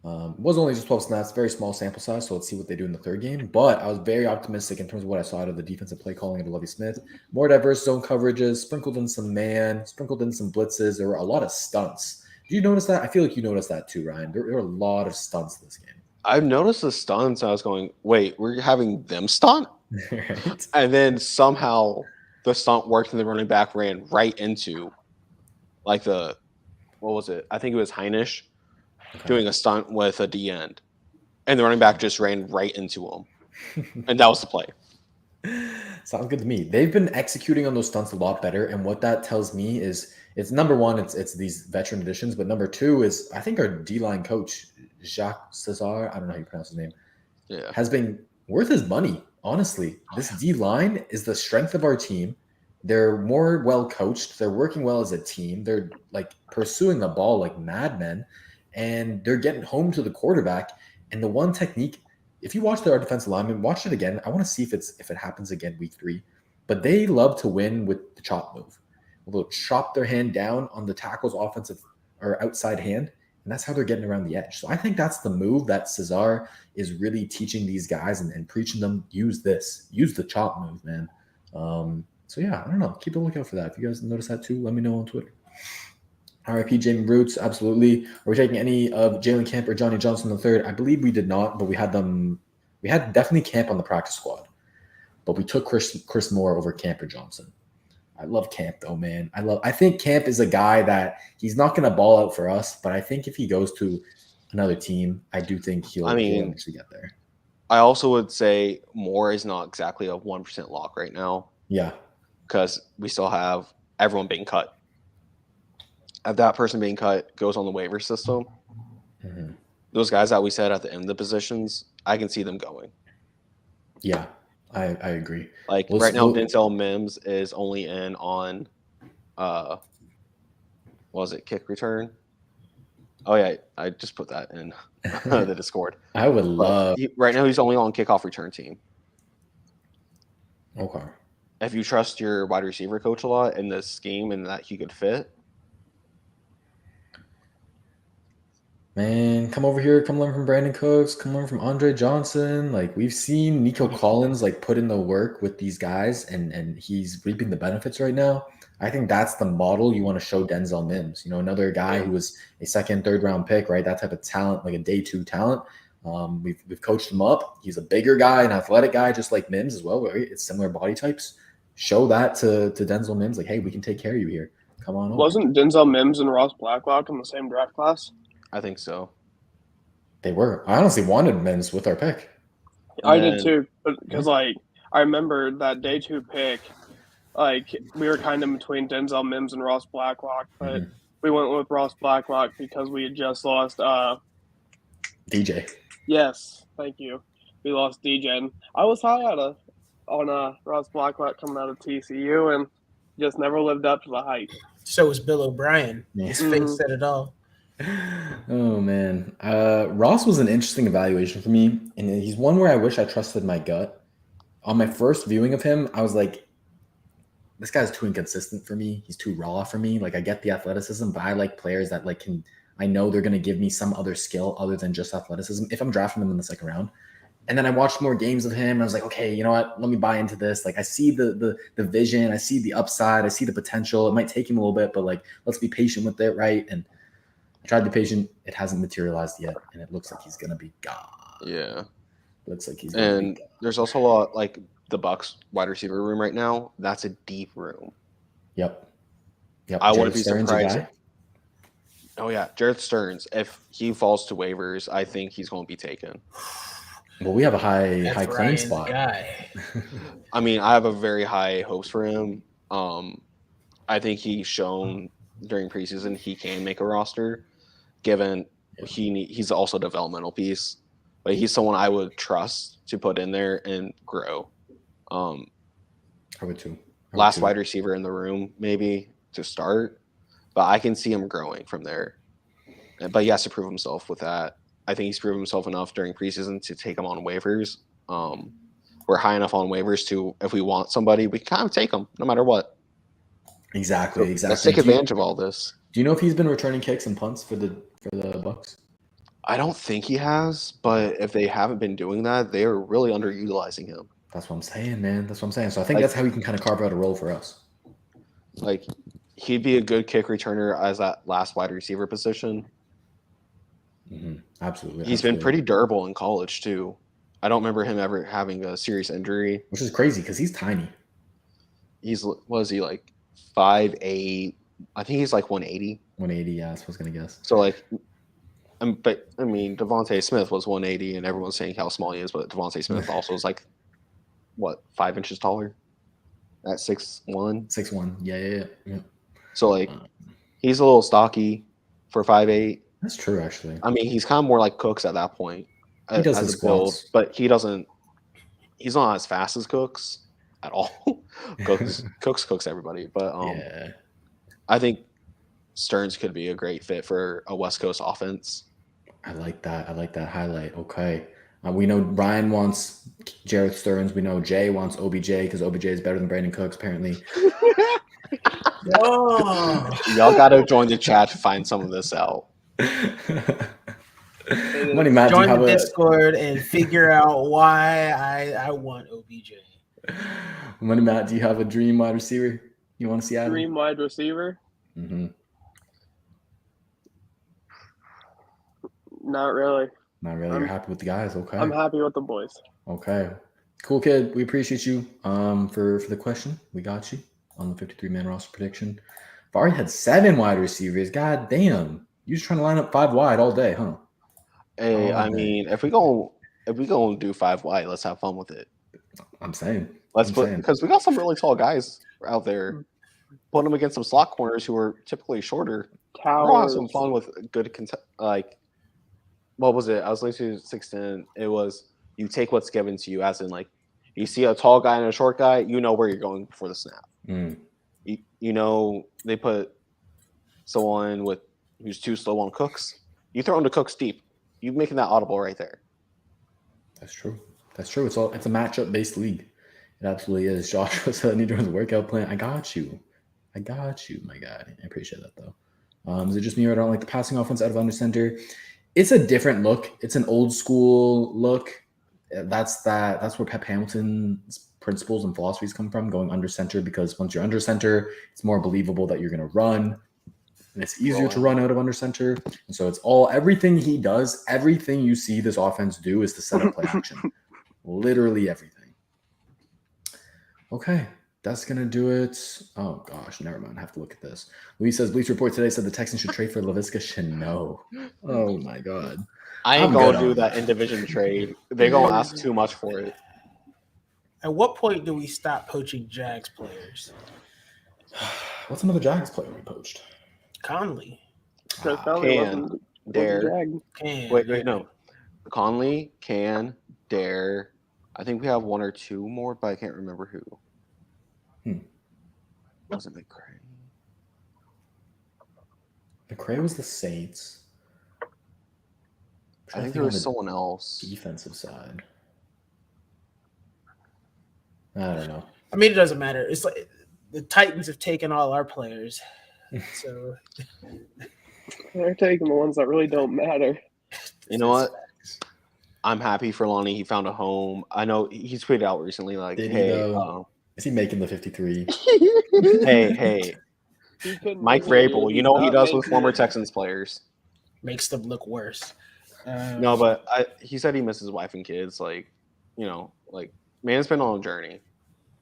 It was only just 12 snaps, very small sample size, so let's see what they do in the third game. But I was very optimistic in terms of what I saw out of the defensive play calling of Lovie Smith. More diverse zone coverages, sprinkled in some man, sprinkled in some blitzes. There were a lot of stunts. Did you notice that? I feel like you noticed that too, Ryan. There were a lot of stunts this game. I've noticed the stunts. I was going, wait, we're having them stunt? Right? And then somehow the stunt worked and the running back ran right into like what was it? I think it was Heinisch doing a stunt with a D end. And the running back just ran right into him. And that was the play. Sounds good to me. They've been executing on those stunts a lot better. And what that tells me is it's number one, it's these veteran additions. But number 2 is I think our D-line coach, Jacques Cesar, I don't know how you pronounce his name, has been worth his money. Honestly, this D-line is the strength of our team. They're more well coached. They're working well as a team. They're like pursuing the ball like madmen, and they're getting home to the quarterback. And the one technique, if you watch our defensive lineman, watch it again. I want to see if it happens again week 3. But they love to win with the chop move. They'll chop their hand down on the tackle's offensive or outside hand, and that's how they're getting around the edge. So I think that's the move that Cesar is really teaching these guys and preaching them. Use the chop move, man. So yeah, I don't know. Keep a lookout for that. If you guys notice that too, let me know on Twitter. RIP Jamie Roots, absolutely. Are we taking any of Jalen Camp or Johnny Johnson III? I believe we did not, but we had them. We had definitely Camp on the practice squad, but we took Chris Moore over Camp or Johnson. I love Camp though, man. I think Camp is a guy that he's not going to ball out for us, but I think if he goes to another team, I do think he'll actually get there. I also would say Moore is not exactly a 1% lock right now. Yeah. Because we still have everyone being cut. If that person being cut goes on the waiver system, those guys that we said at the end of the positions, I can see them going. Yeah, I agree. Like right now, Denzel Mims is only in on, what was it, kick return? Oh, yeah, I just put that in the Discord. I would love. Right now, he's only on kickoff return team. Okay. If you trust your wide receiver coach a lot in this scheme and that he could fit. Man, come over here. Come learn from Brandon Cooks. Come learn from Andre Johnson. Like, we've seen Nico Collins, like, put in the work with these guys, and he's reaping the benefits right now. I think that's the model you want to show Denzel Mims. You know, another guy who was a second, third round pick, right? That type of talent, like a day 2 talent. We've coached him up. He's a bigger guy, an athletic guy, just like Mims as well, right? It's similar body types. Show that to Denzel Mims, like, hey, we can take care of you here. Come on over. Wasn't Denzel Mims and Ross Blacklock in the same draft class? I think so. They were. I honestly wanted Mims with our pick. I did too, because like I remember that day 2 pick, like we were kind of between Denzel Mims and Ross Blacklock, but we went with Ross Blacklock because we had just lost DJ. Yes, thank you. We lost DJ, and I was high on Ross Blacklock coming out of TCU, and just never lived up to the hype. So was Bill O'Brien. Yeah. His face said it all. Oh man, Ross was an interesting evaluation for me, and he's one where I wish I trusted my gut. On my first viewing of him, I was like, this guy's too inconsistent for me. He's too raw for me. Like, I get the athleticism, but I like players that like I know they're going to give me some other skill other than just athleticism if I'm drafting them in the second round. And then I watched more games of him, and I was like, okay, you know what? Let me buy into this. Like, I see the vision, I see the upside, I see the potential. It might take him a little bit, but like, let's be patient with it, right? And I tried to be patient. It hasn't materialized yet, and it looks like he's gonna be gone. Yeah, looks like he's gonna be gone. There's also a lot like the Bucs wide receiver room right now. That's a deep room. Yep. I wouldn't be surprised. Oh yeah, Jared Stearns. If he falls to waivers, I think he's going to be taken. Well, we have a high claim spot. Guy. I mean, I have a very high hopes for him. I think he's shown during preseason he can make a roster, given he's also a developmental piece. But he's someone I would trust to put in there and grow. I would too. Last wide receiver in the room, maybe to start, but I can see him growing from there. But he has to prove himself with that. I think he's proven himself enough during preseason to take him on waivers. we're high enough on waivers to, if we want somebody, we can kind of take them no matter what. Exactly. Let's take advantage of all this. Do you know if he's been returning kicks and punts for the Bucks? I don't think he has, but if they haven't been doing that, they are really underutilizing him. That's what I'm saying, man. That's what I'm saying. So I think that's how he can kind of carve out a role for us. Like, he'd be a good kick returner as that last wide receiver position. Mm-hmm. Absolutely. He's been pretty durable in college, too. I don't remember him ever having a serious injury. Which is crazy because he's tiny. Was he like 5'8"? I think he's like 180. 180, yeah, that's what I was going to guess. So, like, but I mean, Devontae Smith was 180, and everyone's saying how small he is, but Devontae Smith also is like, what, 5 inches taller? At 6'1"? 6'1", yeah. So, like, he's a little stocky for 5'8". That's true, actually. I mean, he's kind of more like Cooks at that point. He does as his a build, squats. but he's not as fast as Cooks at all. Cooks everybody. But yeah. I think Stearns could be a great fit for a West Coast offense. I like that highlight. Okay. We know Ryan wants Jarrett Stearns. We know Jay wants OBJ because OBJ is better than Brandon Cooks, apparently. Oh. Y'all got to join the chat to find some of this out. Money Matt, join the Discord and figure out why I want OBJ. Money Matt, do you have a dream wide receiver you want to see out of? Dream wide receiver? Mm-hmm. Not really. Not really. You're happy with the guys, okay? I'm happy with the boys. Okay, cool, kid. We appreciate you. For the question, we got you on the 53-man roster prediction. Vari had 7 wide receivers. God damn, you just trying to line up 5 wide all day, huh? Hey, I mean, if we go do 5 wide, let's have fun with it. I'm saying. Because we got some really tall guys out there. Put them against some slot corners who are typically shorter. We'll have some fun with good what was it? I was listening to 610. It was you take what's given to you, as in like you see a tall guy and a short guy, you know where you're going before the snap. Mm. You know they put someone who's too slow on Cooks. You throw into Cooks deep. You're making that audible right there. That's true. It's a matchup based league. It absolutely is. Joshua said I need to run the workout plan. I got you, my guy. I appreciate that though. Is it just me or I don't like the passing offense out of under center? It's a different look. It's an old school look. That's where Pep Hamilton's principles and philosophies come from, going under center, because once you're under center, it's more believable that you're going to run. And it's easier to run out of under center. And so everything he does, everything you see this offense do is to set up play action. Literally everything. Okay. That's going to do it. Oh, gosh. Never mind. I have to look at this. Luis says, Bleach Report today said the Texans should trade for Laviska Shenault. Oh, my God. I ain't going to do that in-division trade. They're going to ask too much for it. At what point do we stop poaching Jags players? What's another Jags player we poached? Conley. Dare. Can. Wait, no. Conley, Dare. I think we have 1 or 2 more, but I can't remember who. Wasn't McCray? McCray was the Saints. I think there was someone else. Defensive side. I don't know. I mean, it doesn't matter. It's like the Titans have taken all our players. So they're taking the ones that really don't matter. You know what? I'm happy for Lonnie. He found a home. I know he's tweeted out recently, like, is he making the 53? hey. Mike Vrabel, you know what he does with former Texans players? Makes them look worse. No, but he said he misses his wife and kids. Like, man's been on a journey,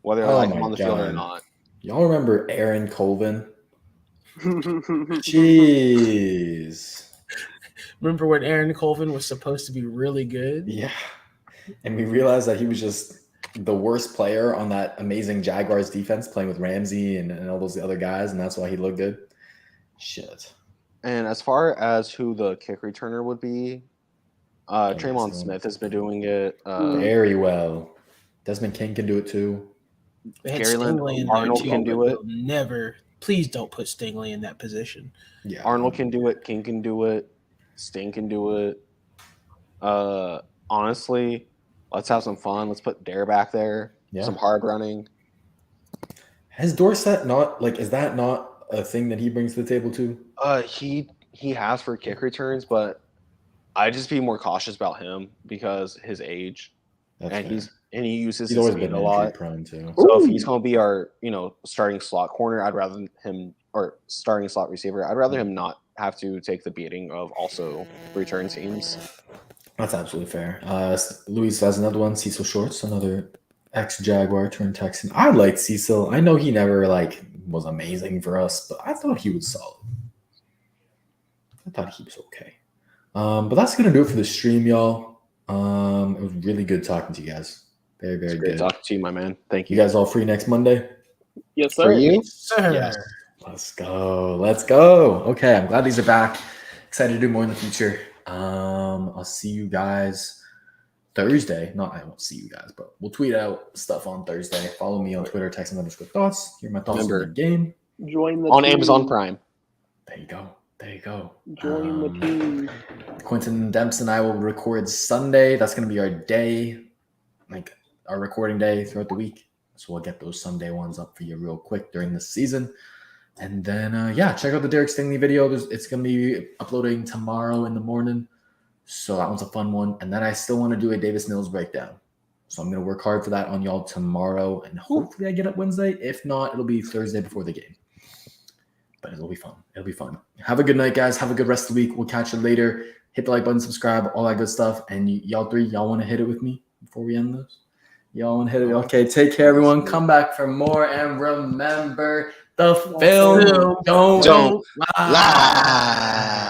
whether I like him on the field or not. Y'all remember Aaron Colvin? Jeez. Remember when Aaron Colvin was supposed to be really good? Yeah. And we realized that he was just the worst player on that amazing Jaguars defense, playing with Ramsey and all those other guys, and that's why he looked good. Shit. And as far as who the kick returner would be, Tremon Smith has been doing it very well. Desmond King can do it too. Arnold can do it. Never. Please don't put Stingley in that position. Yeah. Arnold can do it. King can do it. Sting can do it. Honestly, Let's have some fun. Let's put Dare back there. Yeah. Some hard running. Has Dorsett not is that not a thing that he brings to the table too? He has for kick returns, but I just be more cautious about him because his age. That's And fair. he uses He's his always speed been a lot. injury prone too. So if he's going to be our, starting slot corner, I'd rather him or starting slot receiver. I'd rather him not have to take the beating of also return teams. That's absolutely fair. Luis has another one. Cecil Shorts, another ex-Jaguar turned Texan. I liked Cecil. I know he never was amazing for us, but I thought he was solid. I thought he was okay. But that's gonna do it for the stream, y'all. It was really good talking to you guys. Very, very Great good. talking to you, my man. Thank You you. guys all free next Monday? Yes, sir. For you? Sir. Yes. Let's go. Let's go. Okay, I'm glad these are back. Excited to do more in the future. I'll see you guys Thursday. I won't see you guys, but we'll tweet out stuff on Thursday. Follow me on Twitter, Texans_thoughts. Hear my thoughts on the game. Join the On team. Amazon Prime. There you go. There you go. Join the team. Quentin Dempsey and I will record Sunday. That's going to be our day, our recording day throughout the week. So we'll get those Sunday ones up for you real quick during the season. And then, check out the Derek Stingley video. It's going to be uploading tomorrow in the morning. So that one's a fun one. And then I still want to do a Davis Mills breakdown. So I'm going to work hard for that on y'all tomorrow. And hopefully I get up Wednesday. If not, it'll be Thursday before the game. But it'll be fun. It'll be fun. Have a good night, guys. Have a good rest of the week. We'll catch you later. Hit the like button, subscribe, all that good stuff. And y'all three, y'all want to hit it with me before we end this? Y'all want to hit it? Okay, take care, everyone. Come back for more. And remember, the film don't lie.